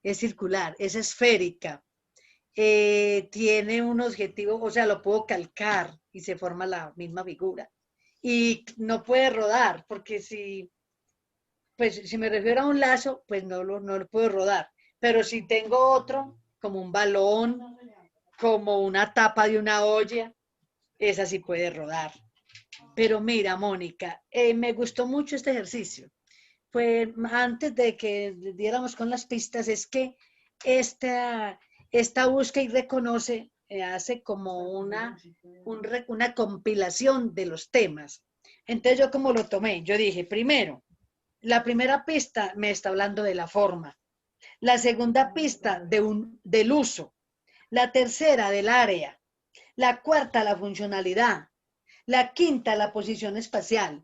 es esférica. Tiene un objetivo, o sea, lo puedo calcar y se forma la misma figura. Y no puede rodar, porque si me refiero a un lazo, pues no lo puedo rodar. Pero si tengo otro, como un balón, como una tapa de una olla, esa sí puede rodar. Pero mira, Mónica, me gustó mucho este ejercicio. Pues antes de que diéramos con las pistas, es que esta busca y reconoce, hace como una compilación de los temas. Entonces yo como lo tomé, yo dije, primero, la primera pista me está hablando de la forma, la segunda pista del uso, la tercera del área, la cuarta la funcionalidad, la quinta la posición espacial,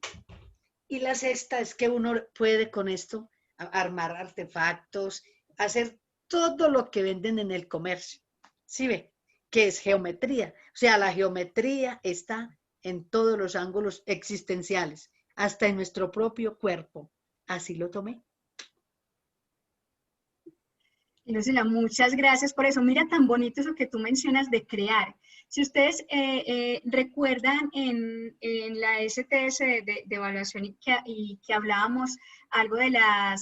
y la sexta es que uno puede con esto armar artefactos, hacer todo lo que venden en el comercio. ¿Sí ve? Que es geometría. O sea, la geometría está en todos los ángulos existenciales, hasta en nuestro propio cuerpo. Así lo tomé. Lucila, muchas gracias por eso. Mira, tan bonito eso que tú mencionas de crear. Si ustedes recuerdan en la STS de evaluación y que hablábamos algo de la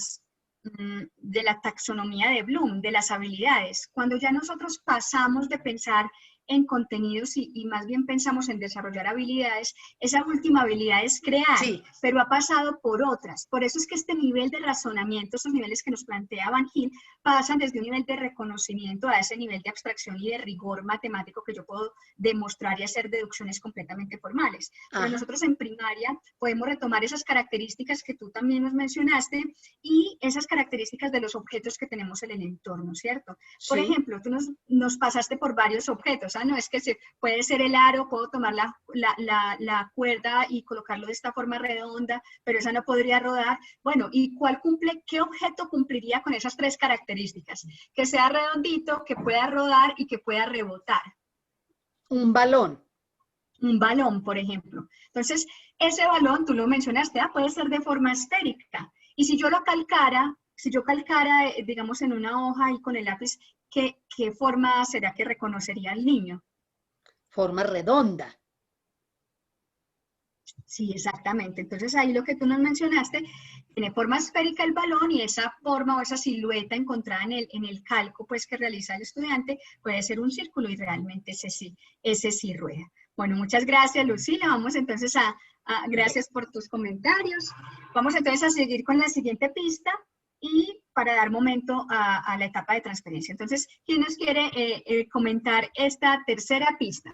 taxonomía de Bloom, de las habilidades, cuando ya nosotros pasamos de pensar en contenidos y más bien pensamos en desarrollar habilidades, esa última habilidad es crear, sí, pero ha pasado por otras. Por eso es que este nivel de razonamiento, esos niveles que nos plantea Van Gil, pasan desde un nivel de reconocimiento a ese nivel de abstracción y de rigor matemático que yo puedo demostrar y hacer deducciones completamente formales. Pero nosotros en primaria podemos retomar esas características que tú también nos mencionaste y esas características de los objetos que tenemos en el entorno, ¿cierto? Por ejemplo, tú nos pasaste por varios objetos. cosa, ¿no? Es que puede ser el aro, puedo tomar la cuerda y colocarlo de esta forma redonda, pero esa no podría rodar. Bueno, ¿y qué objeto cumpliría con esas tres características? Que sea redondito, que pueda rodar y que pueda rebotar. Un balón. Un balón, por ejemplo. Entonces, ese balón, tú lo mencionaste, puede ser de forma esférica. Y si yo lo calcara, digamos, en una hoja y con el lápiz, ¿qué forma será que reconocería el niño? Forma redonda. Sí, exactamente. Entonces, ahí lo que tú nos mencionaste, tiene forma esférica el balón y esa forma o esa silueta encontrada en el calco pues, que realiza el estudiante puede ser un círculo y realmente ese sí rueda. Bueno, muchas gracias, Lucila. Vamos entonces gracias por tus comentarios. Vamos entonces a seguir con la siguiente pista y para dar momento a la etapa de transferencia. Entonces, ¿quién nos quiere comentar esta tercera pista?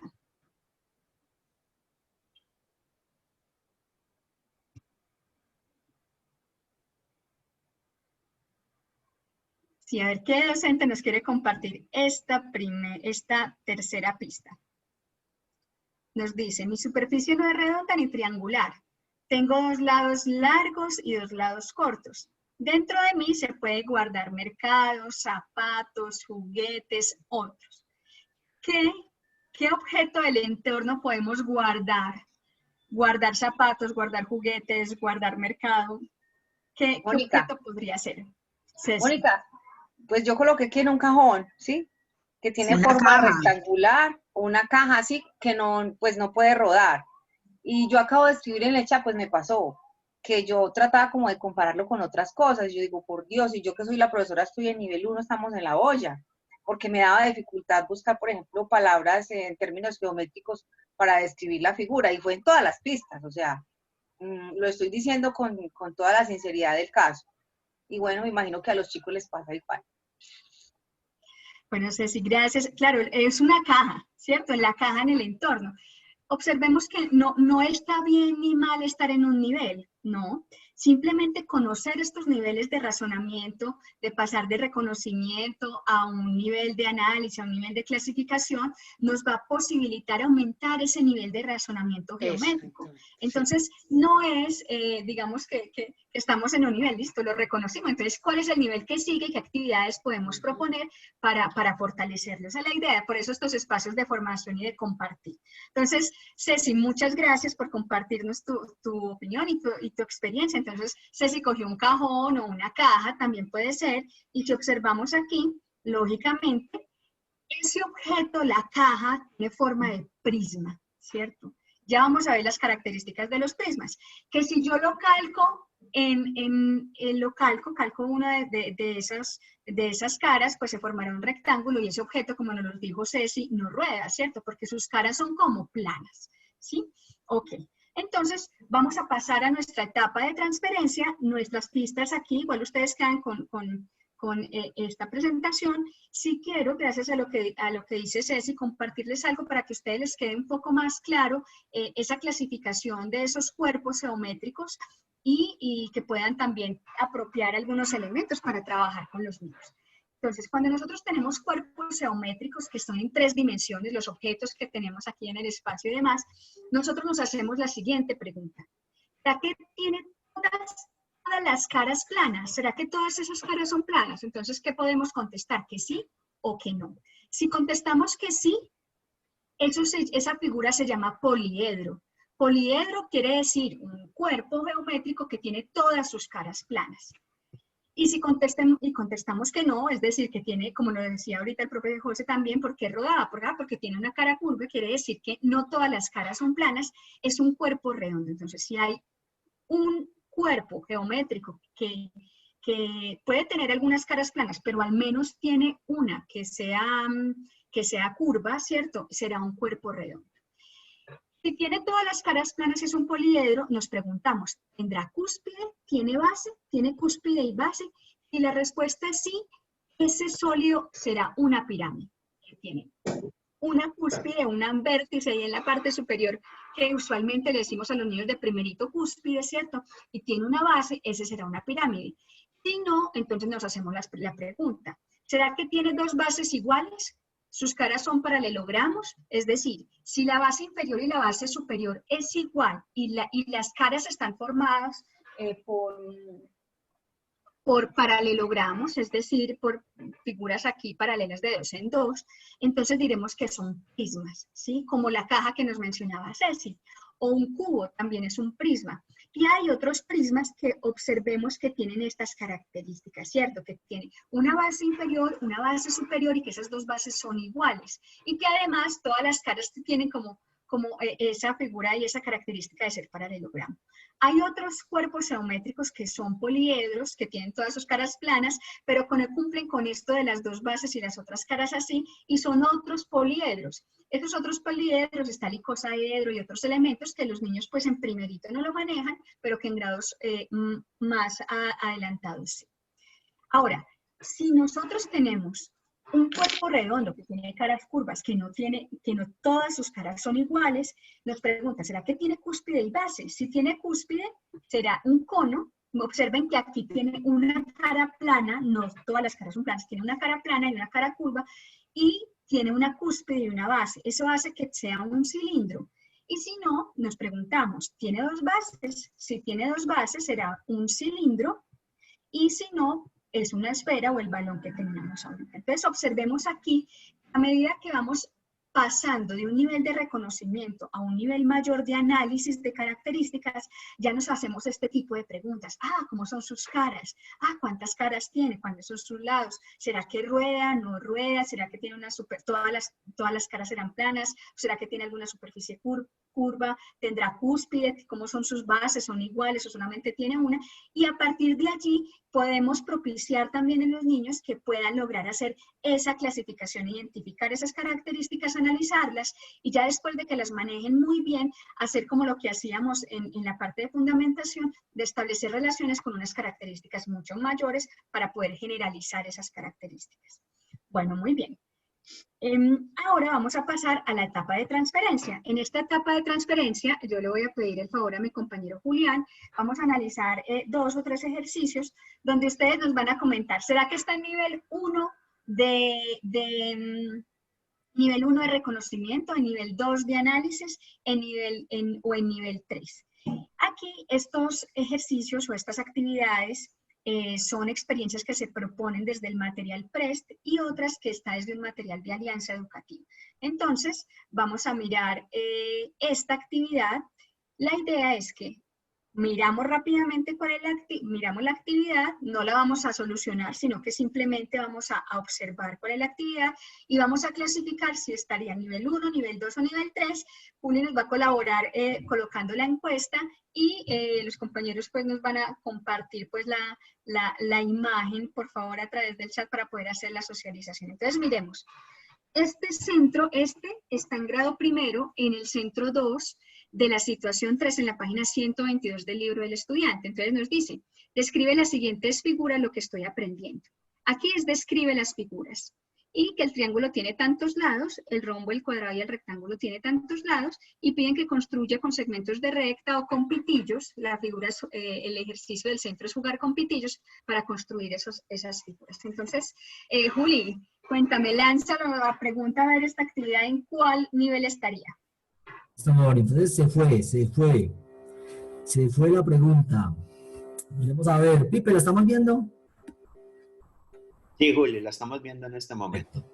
Sí, a ver, ¿qué docente nos quiere compartir esta tercera pista? Nos dice, mi superficie no es redonda ni triangular. Tengo 2 lados largos y 2 lados cortos. Dentro de mí se puede guardar mercados, zapatos, juguetes, otros. ¿Qué objeto del entorno podemos guardar? Guardar zapatos, guardar juguetes, guardar mercado. ¿Qué objeto podría ser? Ceci. Mónica, pues yo coloqué aquí en un cajón, ¿sí? Que tiene forma rectangular, una caja así que no puede rodar. Y yo acabo de escribir en el chat, pues me pasó, que yo trataba como de compararlo con otras cosas. Yo digo, por Dios, y yo que soy la profesora, estoy en nivel 1, estamos en la olla. Porque me daba dificultad buscar, por ejemplo, palabras en términos geométricos para describir la figura. Y fue en todas las pistas, o sea, lo estoy diciendo con toda la sinceridad del caso. Y bueno, me imagino que a los chicos les pasa igual. Bueno, Ceci, gracias. Claro, es una caja, ¿cierto? En la caja, en el entorno. Observemos que no está bien ni mal estar en un nivel, no. Simplemente conocer estos niveles de razonamiento, de pasar de reconocimiento a un nivel de análisis, a un nivel de clasificación, nos va a posibilitar aumentar ese nivel de razonamiento geométrico. Entonces, no es, digamos, que estamos en un nivel, listo, lo reconocimos. Entonces, ¿cuál es el nivel que sigue y qué actividades podemos proponer para fortalecerlo? Esa es la idea, por eso estos espacios de formación y de compartir. Entonces, Ceci, muchas gracias por compartirnos tu opinión y tu experiencia. Entonces, Ceci cogió un cajón o una caja, también puede ser, y si observamos aquí, lógicamente, ese objeto, la caja, tiene forma de prisma, ¿cierto? Ya vamos a ver las características de los prismas, que si yo lo calco, calco una de esas caras, pues se formará un rectángulo y ese objeto, como nos lo dijo Ceci, no rueda, ¿cierto? Porque sus caras son como planas, ¿sí? Ok. Entonces, vamos a pasar a nuestra etapa de transferencia. Nuestras pistas aquí, igual ustedes quedan con esta presentación. Si quiero, gracias a lo que dice Ceci, compartirles algo para que a ustedes les quede un poco más claro esa clasificación de esos cuerpos geométricos y que puedan también apropiar algunos elementos para trabajar con los niños. Entonces, cuando nosotros tenemos cuerpos geométricos que son en 3 dimensiones, los objetos que tenemos aquí en el espacio y demás, nosotros nos hacemos la siguiente pregunta. ¿Será que tiene todas las caras planas? ¿Será que todas esas caras son planas? Entonces, ¿qué podemos contestar? ¿Que sí o que no? Si contestamos que sí, esa figura se llama poliedro. Poliedro quiere decir un cuerpo geométrico que tiene todas sus caras planas. Y si contestamos que no, es decir, que tiene, como lo decía ahorita el profe José también, ¿por qué rodada? Porque tiene una cara curva, quiere decir que no todas las caras son planas, es un cuerpo redondo. Entonces, si hay un cuerpo geométrico que puede tener algunas caras planas, pero al menos tiene una que sea curva, ¿cierto? Será un cuerpo redondo. Si tiene todas las caras planas, es un poliedro, nos preguntamos, ¿tendrá cúspide? ¿Tiene base? ¿Tiene cúspide y base? Y la respuesta es sí, ese sólido será una pirámide. Tiene una cúspide, un vértice ahí en la parte superior, que usualmente le decimos a los niños de primerito cúspide, ¿cierto? Y tiene una base, ese será una pirámide. Si no, entonces nos hacemos la pregunta, ¿será que tiene 2 bases iguales? sus caras son paralelogramos, es decir, si la base inferior y la base superior es igual y las caras están formadas por paralelogramos, es decir, por figuras aquí paralelas de 2 en 2, entonces diremos que son prismas, ¿sí? Como la caja que nos mencionaba Ceci, o un cubo también es un prisma. Y hay otros prismas que observemos que tienen estas características, ¿cierto? Que tienen una base inferior, una base superior y que esas dos bases son iguales. Y que además todas las caras tienen como esa figura y esa característica de ser paralelogramo. Hay otros cuerpos geométricos que son poliedros, que tienen todas sus caras planas, pero cumplen con esto de las dos bases y las otras caras así, y son otros poliedros. Esos otros poliedros, está el icosaedro y otros elementos que los niños pues en primerito no lo manejan, pero que en grados más adelantados sí. Ahora, si nosotros tenemos un cuerpo redondo que tiene caras curvas, que no todas sus caras son iguales, nos pregunta, ¿será que tiene cúspide y base? Si tiene cúspide, será un cono. Observen que aquí tiene una cara plana, no todas las caras son planas, tiene una cara plana y una cara curva, y tiene una cúspide y una base. Eso hace que sea un cilindro. Y si no, nos preguntamos, ¿tiene dos bases? Si tiene dos bases, será un cilindro, y si no, es una esfera o el balón que teníamos ahorita. Entonces, observemos aquí, a medida que vamos pasando de un nivel de reconocimiento a un nivel mayor de análisis de características, ya nos hacemos este tipo de preguntas. ¿Cómo son sus caras? ¿Cuántas caras tiene? ¿Cuáles son sus lados? ¿Será que rueda? ¿No rueda? ¿Será que tiene todas las caras serán planas? ¿Será que tiene alguna superficie curva? ¿Tendrá cúspide? ¿Cómo son sus bases? ¿Son iguales o solamente tiene una? Y a partir de allí podemos propiciar también en los niños que puedan lograr hacer esa clasificación, identificar esas características, analizarlas, y ya después de que las manejen muy bien, hacer como lo que hacíamos en la parte de fundamentación, de establecer relaciones con unas características mucho mayores para poder generalizar esas características. Bueno, muy bien. Ahora vamos a pasar a la etapa de transferencia. En esta etapa de transferencia, yo le voy a pedir el favor a mi compañero Julián, vamos a analizar 2 o 3 ejercicios donde ustedes nos van a comentar, ¿será que está en nivel 1 nivel 1 de reconocimiento, en nivel 2 de análisis, o en nivel 3? Aquí estos ejercicios o estas actividades son experiencias que se proponen desde el material PREST y otras que está desde un material de Alianza Educativa. Entonces, vamos a mirar esta actividad. La idea es que miramos rápidamente miramos la actividad, no la vamos a solucionar, sino que simplemente vamos a observar cuál es la actividad y vamos a clasificar si estaría a nivel 1, nivel 2 o nivel 3. Juli nos va a colaborar colocando la encuesta y los compañeros pues nos van a compartir pues la imagen, por favor, a través del chat para poder hacer la socialización. Entonces, miremos. Este centro, está en grado primero, en el centro 2 de la situación 3, en la página 122 del libro del estudiante. Entonces nos dice, describe las siguientes figuras, lo que estoy aprendiendo. Aquí describe las figuras. Y que el triángulo tiene tantos lados, el rombo, el cuadrado y el rectángulo tiene tantos lados, y piden que construya con segmentos de recta o con pitillos. La figura, el ejercicio del centro es jugar con pitillos para construir esas figuras. Entonces, Juli, cuéntame, lánzalo la pregunta a ver esta actividad, ¿en cuál nivel estaría? Entonces se fue la pregunta. Vamos a ver, Pipe, ¿la estamos viendo? Sí, Juli, la estamos viendo en este momento.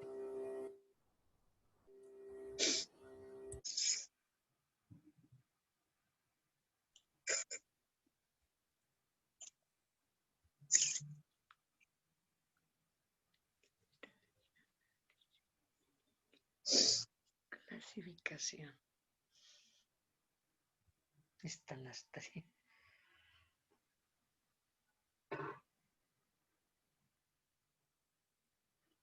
Clasificación. Están las 3.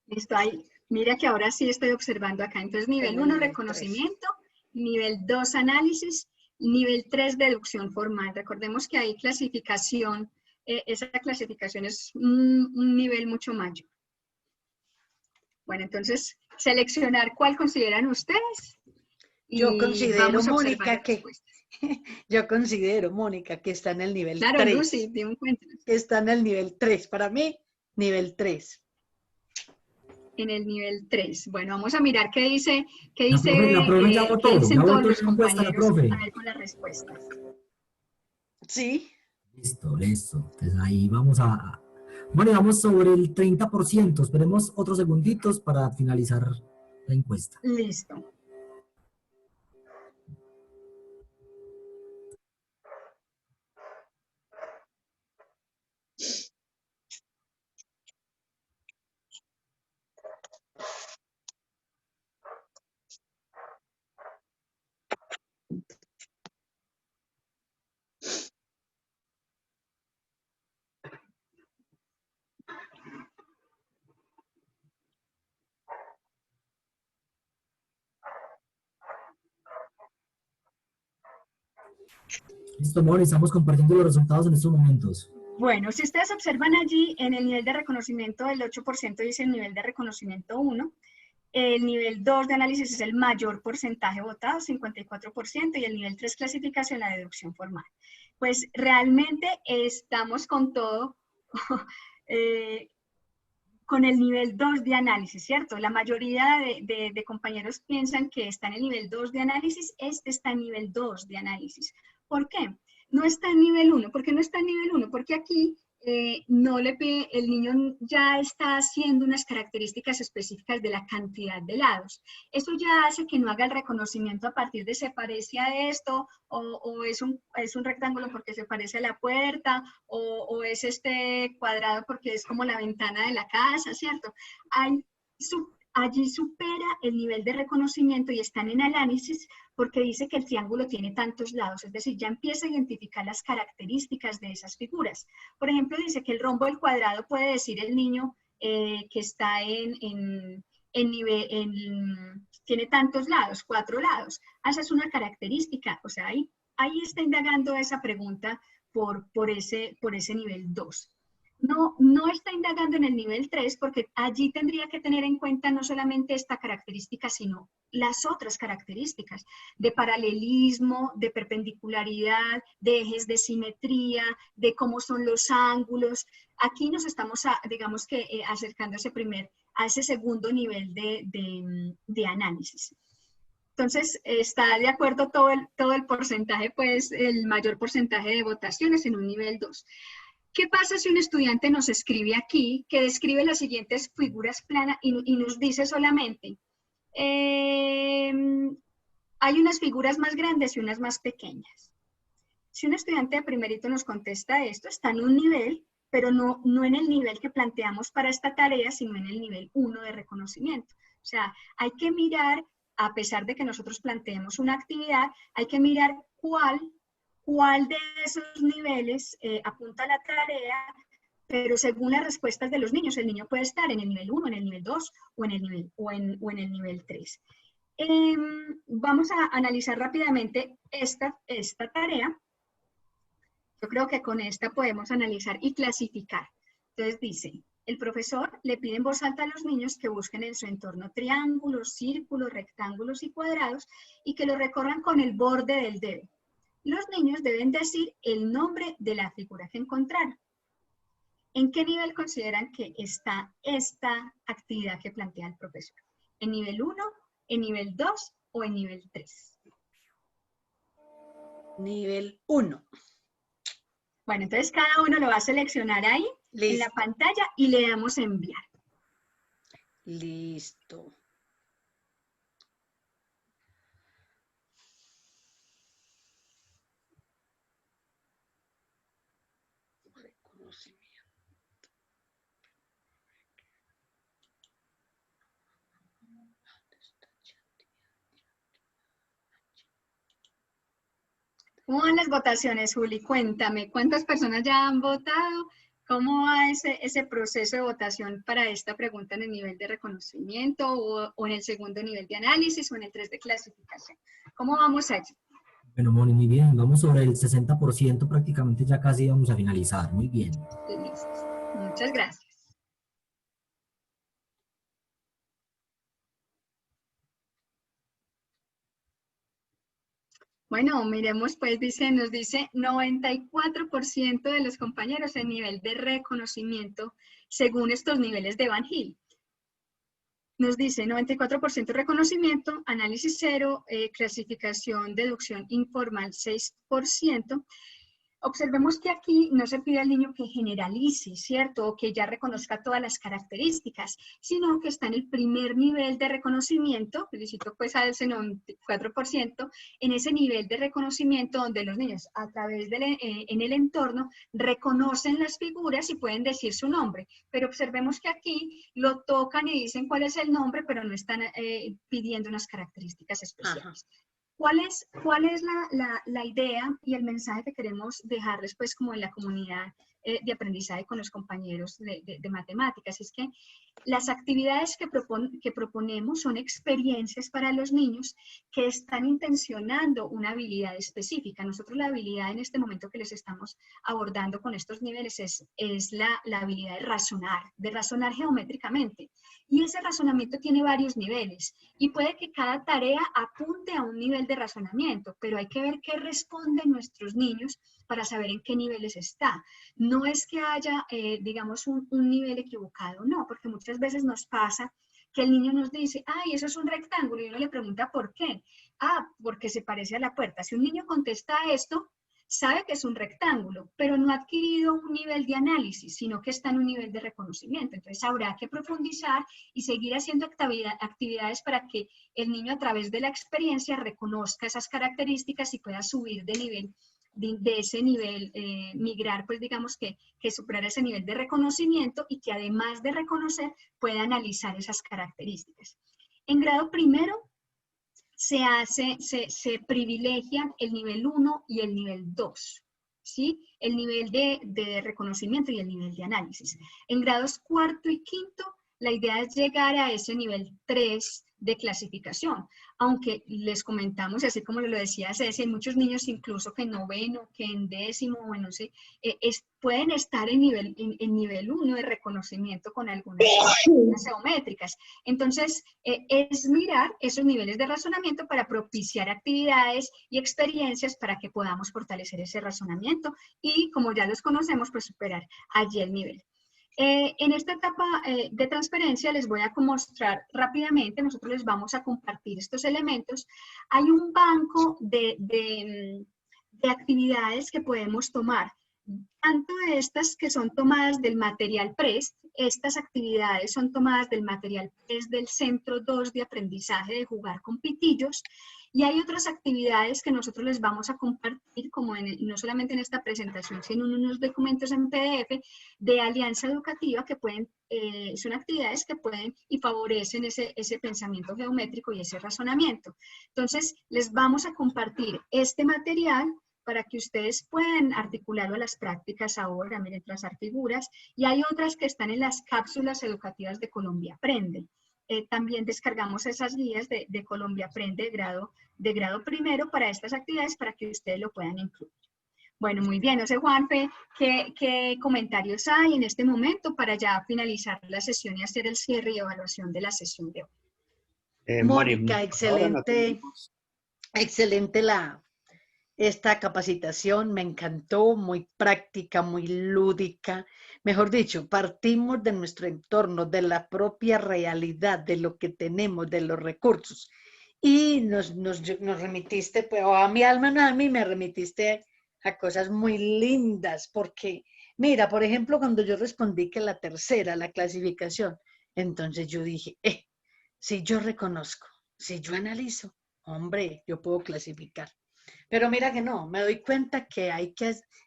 Listo, ahí. Mira que ahora sí estoy observando acá. Entonces, nivel 1, reconocimiento, nivel 2, análisis, nivel 3, deducción formal. Recordemos que hay clasificación, esa clasificación es un nivel mucho mayor. Bueno, entonces, seleccionar cuál consideran ustedes. Yo considero, Mónica, que está en el nivel 3. Claro, Lucy, dime un cuento. Que está en el nivel 3. Para mí, nivel 3. en el nivel 3. Bueno, vamos a mirar qué dice, La profe ya votó, qué dicen ya todos votó los la encuesta la compañeros profe. a ver con las respuestas. Sí. Listo, listo. Entonces ahí vamos a... Bueno, vamos sobre el 30%. Esperemos otros segunditos para finalizar la encuesta. Listo. Listo, Moni, estamos compartiendo los resultados en estos momentos. Bueno, si ustedes observan allí, en el nivel de reconocimiento el 8% dice el nivel de reconocimiento 1. El nivel 2 de análisis es el mayor porcentaje votado, 54%, y el nivel 3 clasificación, la deducción formal. Pues realmente estamos con todo, con el nivel 2 de análisis, ¿cierto? La mayoría de compañeros piensan que está en el nivel 2 de análisis, este está en nivel 2 de análisis. ¿Por qué? No está en nivel 1. ¿Por qué no está en nivel 1? Porque aquí no le pide, el niño ya está haciendo unas características específicas de la cantidad de lados. Eso ya hace que no haga el reconocimiento a partir de se parece a esto, o es un rectángulo porque se parece a la puerta, o es este cuadrado porque es como la ventana de la casa, ¿cierto? Allí supera el nivel de reconocimiento y están en análisis porque dice que el triángulo tiene tantos lados, es decir, ya empieza a identificar las características de esas figuras. Por ejemplo, dice que el rombo del cuadrado puede decir el niño que está tiene tantos lados, 4 lados. Esa es una característica, o sea, ahí está indagando esa pregunta por ese nivel 2. No está indagando en el nivel 3 porque allí tendría que tener en cuenta no solamente esta característica, sino las otras características de paralelismo, de perpendicularidad, de ejes de simetría, de cómo son los ángulos. Aquí nos estamos, digamos que, acercando a ese segundo nivel de análisis. Entonces, está de acuerdo todo el porcentaje, pues el mayor porcentaje de votaciones en un nivel 2. ¿Qué pasa si un estudiante nos escribe aquí, que describe las siguientes figuras planas y nos dice solamente, hay unas figuras más grandes y unas más pequeñas? Si un estudiante de primerito nos contesta esto, está en un nivel, pero no en el nivel que planteamos para esta tarea, sino en el nivel 1 de reconocimiento. O sea, hay que mirar, a pesar de que nosotros planteemos una actividad, hay que mirar cuál de esos niveles apunta a la tarea, pero según las respuestas de los niños, el niño puede estar en el nivel 1, en el nivel 2 o en el nivel 3. Vamos a analizar rápidamente esta tarea. Yo creo que con esta podemos analizar y clasificar. Entonces dice, el profesor le pide en voz alta a los niños que busquen en su entorno triángulos, círculos, rectángulos y cuadrados y que lo recorran con el borde del dedo. Los niños deben decir el nombre de la figura que encontraron. ¿En qué nivel consideran que está esta actividad que plantea el profesor? ¿En nivel 1, en nivel 2 o en nivel 3? Nivel 1. Bueno, entonces cada uno lo va a seleccionar ahí en la pantalla y le damos enviar. Listo. ¿Cómo van las votaciones, Juli? Cuéntame, ¿cuántas personas ya han votado? ¿Cómo va ese proceso de votación para esta pregunta en el nivel de reconocimiento o en el segundo nivel de análisis o en el 3 de clasificación? ¿Cómo vamos allí? Bueno, Moni, muy bien. Vamos sobre el 60%, prácticamente ya casi vamos a finalizar. Muy bien. Listo. Muchas gracias. Bueno, miremos, pues nos dice 94% de los compañeros en nivel de reconocimiento según estos niveles de Van Hill. nos dice 94% reconocimiento, análisis 0, clasificación, deducción informal 6%. Observemos que aquí no se pide al niño que generalice, ¿cierto? O que ya reconozca todas las características, sino que está en el primer nivel de reconocimiento, felicito pues al 94%, en ese nivel de reconocimiento donde los niños a través en el entorno reconocen las figuras y pueden decir su nombre. Pero observemos que aquí lo tocan y dicen cuál es el nombre, pero no están pidiendo unas características especiales. Ajá. ¿Cuál es la idea y el mensaje que queremos dejarles pues como en la comunidad de aprendizaje con los compañeros de matemáticas? Es que las actividades que proponemos son experiencias para los niños que están intencionando una habilidad específica. Nosotros la habilidad en este momento que les estamos abordando con estos niveles es la habilidad de razonar geométricamente. Y ese razonamiento tiene varios niveles y puede que cada tarea apunte a un nivel de razonamiento, pero hay que ver qué responden nuestros niños para saber en qué niveles está. No es que haya, digamos, un nivel equivocado, no, porque muchas veces nos pasa que el niño nos dice, ay, eso es un rectángulo, y uno le pregunta ¿por qué? Ah, porque se parece a la puerta. Si un niño contesta esto, sabe que es un rectángulo, pero no ha adquirido un nivel de análisis, sino que está en un nivel de reconocimiento. Entonces habrá que profundizar y seguir haciendo actividades para que el niño a través de la experiencia reconozca esas características y pueda subir de nivel, de ese nivel, migrar, pues digamos que superar ese nivel de reconocimiento y que además de reconocer pueda analizar esas características. En grado primero, se privilegian el nivel 1 y el nivel 2, ¿sí? El nivel de reconocimiento y el nivel de análisis. En grados cuarto y quinto, la idea es llegar a ese nivel 3 de clasificación, aunque les comentamos, así como lo decía Ceci, hay muchos niños incluso que en noveno, que en décimo, bueno, no sé, pueden estar en nivel 1 de reconocimiento con algunas geométricas. Entonces, es mirar esos niveles de razonamiento para propiciar actividades y experiencias para que podamos fortalecer ese razonamiento y, como ya los conocemos, pues superar allí el nivel. En esta etapa de transferencia les voy a mostrar rápidamente, nosotros les vamos a compartir estos elementos. Hay un banco de actividades que podemos tomar, tanto estas que son tomadas del material PREST, estas actividades son tomadas del material PREST del Centro 2 de Aprendizaje de Jugar con Pitillos, y hay otras actividades que nosotros les vamos a compartir, como no solamente en esta presentación, sino en unos documentos en PDF de Alianza Educativa que son actividades que pueden y favorecen ese pensamiento geométrico y ese razonamiento. Entonces, les vamos a compartir este material para que ustedes puedan articularlo a las prácticas ahora, miren, trazar figuras, y hay otras que están en las cápsulas educativas de Colombia Aprende. También descargamos esas guías de Colombia Aprende de grado primero para estas actividades para que ustedes lo puedan incluir. Bueno, muy bien, no sé, Juanfe, ¿qué comentarios hay en este momento para ya finalizar la sesión y hacer el cierre y evaluación de la sesión de hoy? Mónica, excelente, excelente esta capacitación, me encantó, muy práctica, muy lúdica. Mejor dicho, partimos de nuestro entorno, de la propia realidad, de lo que tenemos, de los recursos. Y nos remitiste, pues, o a mi alma, no a mí, me remitiste a cosas muy lindas, porque, mira, por ejemplo, cuando yo respondí que la tercera, la clasificación, entonces yo dije, si yo reconozco, si yo analizo, hombre, yo puedo clasificar. Pero mira que no, me doy cuenta que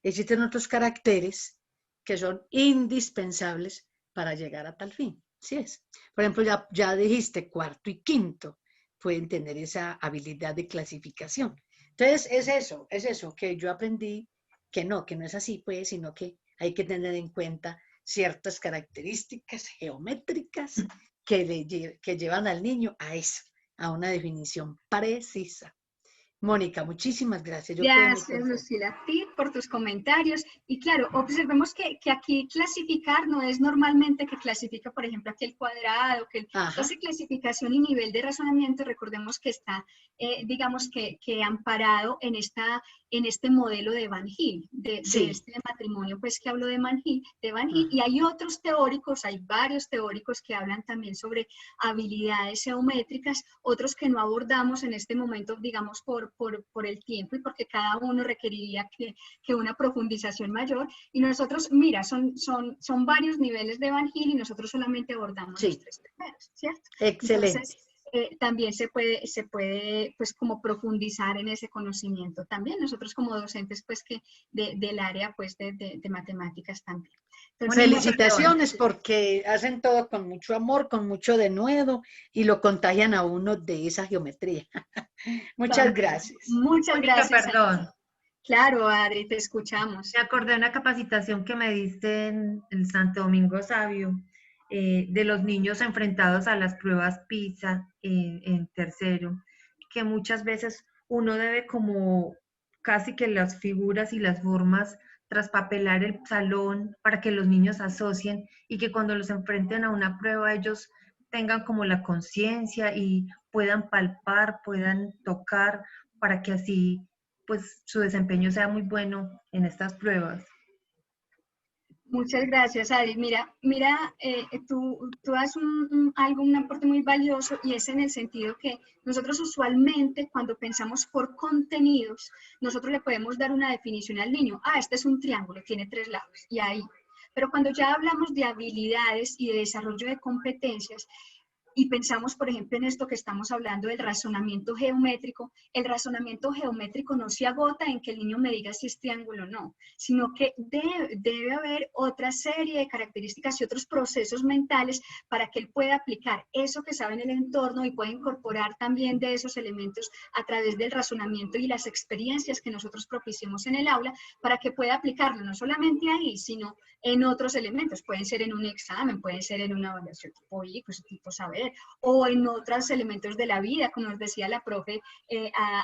existen otros caracteres que son indispensables para llegar a tal fin. ¿Sí es? Por ejemplo, ya dijiste, cuarto y quinto pueden tener esa habilidad de clasificación. Entonces, es eso que yo aprendí, que no es así, pues, sino que hay que tener en cuenta ciertas características geométricas que llevan al niño a eso, a una definición precisa. Mónica, muchísimas gracias. Yo quedé muy Gracias, contenta. Lucila, a ti por tus comentarios. Y claro, observemos que aquí clasificar no es normalmente que clasifica, por ejemplo, aquí el cuadrado, Ajá, esa clasificación y nivel de razonamiento, recordemos que está, digamos que amparado en este modelo de Van Hill, de sí. este matrimonio, pues que hablo de Van Hill, Mm. y hay otros teóricos, hay varios teóricos que hablan también sobre habilidades geométricas, otros que no abordamos en este momento, digamos, por el tiempo y porque cada uno requeriría que una profundización mayor. Y nosotros, mira, son varios niveles de Van Hill y nosotros solamente abordamos los 3 primeros, ¿cierto? Excelente. Entonces, también se puede, pues, como profundizar en ese conocimiento también, nosotros como docentes, pues, que del área, pues, de matemáticas también. Entonces, Felicitaciones porque hacen todo con mucho amor, con mucho denuedo y lo contagian a uno de esa geometría. Muchas gracias. Muchas Mónica, gracias. perdón. Claro, Adri, te escuchamos. Me acordé de una capacitación que me diste en el Santo Domingo Sabio, de los niños enfrentados a las pruebas PISA en tercero, que muchas veces uno debe como casi que las figuras y las formas traspapelar el salón para que los niños asocien y que cuando los enfrenten a una prueba ellos tengan como la conciencia y puedan palpar, puedan tocar, para que así pues su desempeño sea muy bueno en estas pruebas. Muchas gracias, Adri. Mira, tú das un aporte muy valioso y es en el sentido que nosotros usualmente cuando pensamos por contenidos, nosotros le podemos dar una definición al niño. Este es un triángulo, tiene 3 lados y ahí. Pero cuando ya hablamos de habilidades y de desarrollo de competencias, y pensamos, por ejemplo, en esto que estamos hablando del razonamiento geométrico, el razonamiento geométrico no se agota en que el niño me diga si es triángulo o no, sino que debe haber otra serie de características y otros procesos mentales para que él pueda aplicar eso que sabe en el entorno y pueda incorporar también de esos elementos a través del razonamiento y las experiencias que nosotros propiciemos en el aula para que pueda aplicarlo no solamente ahí, sino en otros elementos. Pueden ser en un examen, pueden ser en una evaluación tipo I, pues tipo saber, o en otros elementos de la vida, como nos decía la profe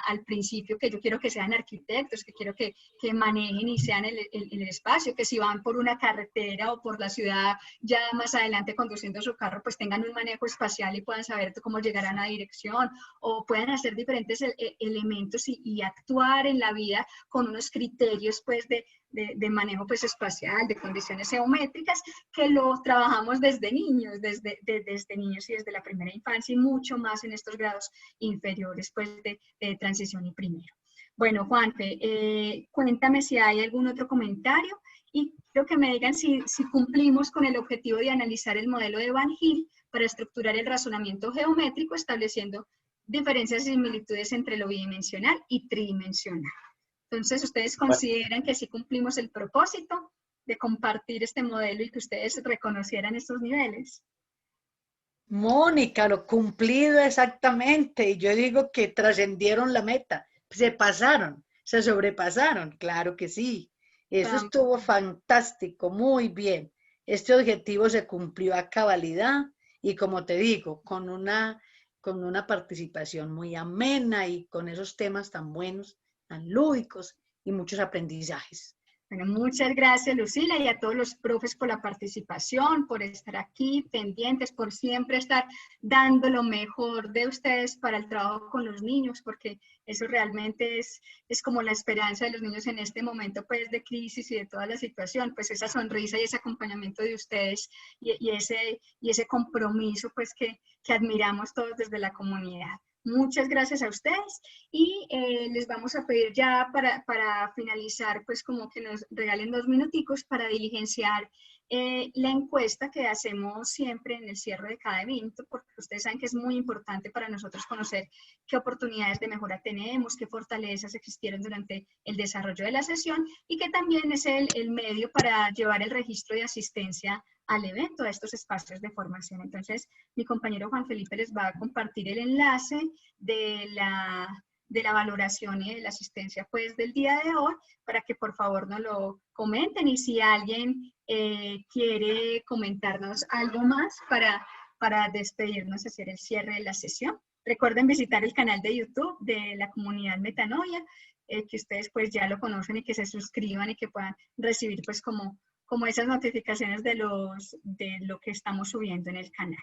al principio, que yo quiero que sean arquitectos, que quiero que manejen y sean el espacio, que si van por una carretera o por la ciudad, ya más adelante conduciendo su carro, pues tengan un manejo espacial y puedan saber cómo llegar a una dirección, o puedan hacer diferentes elementos y actuar en la vida con unos criterios, pues, de manejo, pues, espacial, de condiciones geométricas, que lo trabajamos desde niños, desde niños y desde la primera infancia y mucho más en estos grados inferiores, pues, de transición y primero. Bueno, Juanfe, cuéntame si hay algún otro comentario y quiero que me digan si cumplimos con el objetivo de analizar el modelo de Van Hill para estructurar el razonamiento geométrico, estableciendo diferencias y similitudes entre lo bidimensional y tridimensional. Entonces, ¿ustedes consideran que sí cumplimos el propósito de compartir este modelo y que ustedes reconocieran estos niveles? Mónica, lo cumplido exactamente. Y yo digo que trascendieron la meta, se pasaron, se sobrepasaron, claro que sí. Eso estuvo fantástico, muy bien. Este objetivo se cumplió a cabalidad y como te digo, con una participación muy amena y con esos temas tan buenos, tan lúdicos y muchos aprendizajes. Bueno, muchas gracias, Lucila, y a todos los profes por la participación, por estar aquí pendientes, por siempre estar dando lo mejor de ustedes para el trabajo con los niños, porque eso realmente es como la esperanza de los niños en este momento, pues, de crisis y de toda la situación, pues esa sonrisa y ese acompañamiento de ustedes y ese compromiso, pues, que admiramos todos desde la comunidad. Muchas gracias a ustedes y les vamos a pedir ya para finalizar, pues como que nos regalen 2 minuticos para diligenciar la encuesta que hacemos siempre en el cierre de cada evento, porque ustedes saben que es muy importante para nosotros conocer qué oportunidades de mejora tenemos, qué fortalezas existieron durante el desarrollo de la sesión y que también es el medio para llevar el registro de asistencia al evento, a estos espacios de formación. Entonces, mi compañero Juan Felipe les va a compartir el enlace de la valoración y de la asistencia, pues, del día de hoy, para que por favor nos lo comenten y si alguien quiere comentarnos algo más para despedirnos, hacer el cierre de la sesión, Recuerden visitar el canal de YouTube de la comunidad Metanoia, que ustedes pues ya lo conocen y que se suscriban y que puedan recibir pues como esas notificaciones de lo que estamos subiendo en el canal.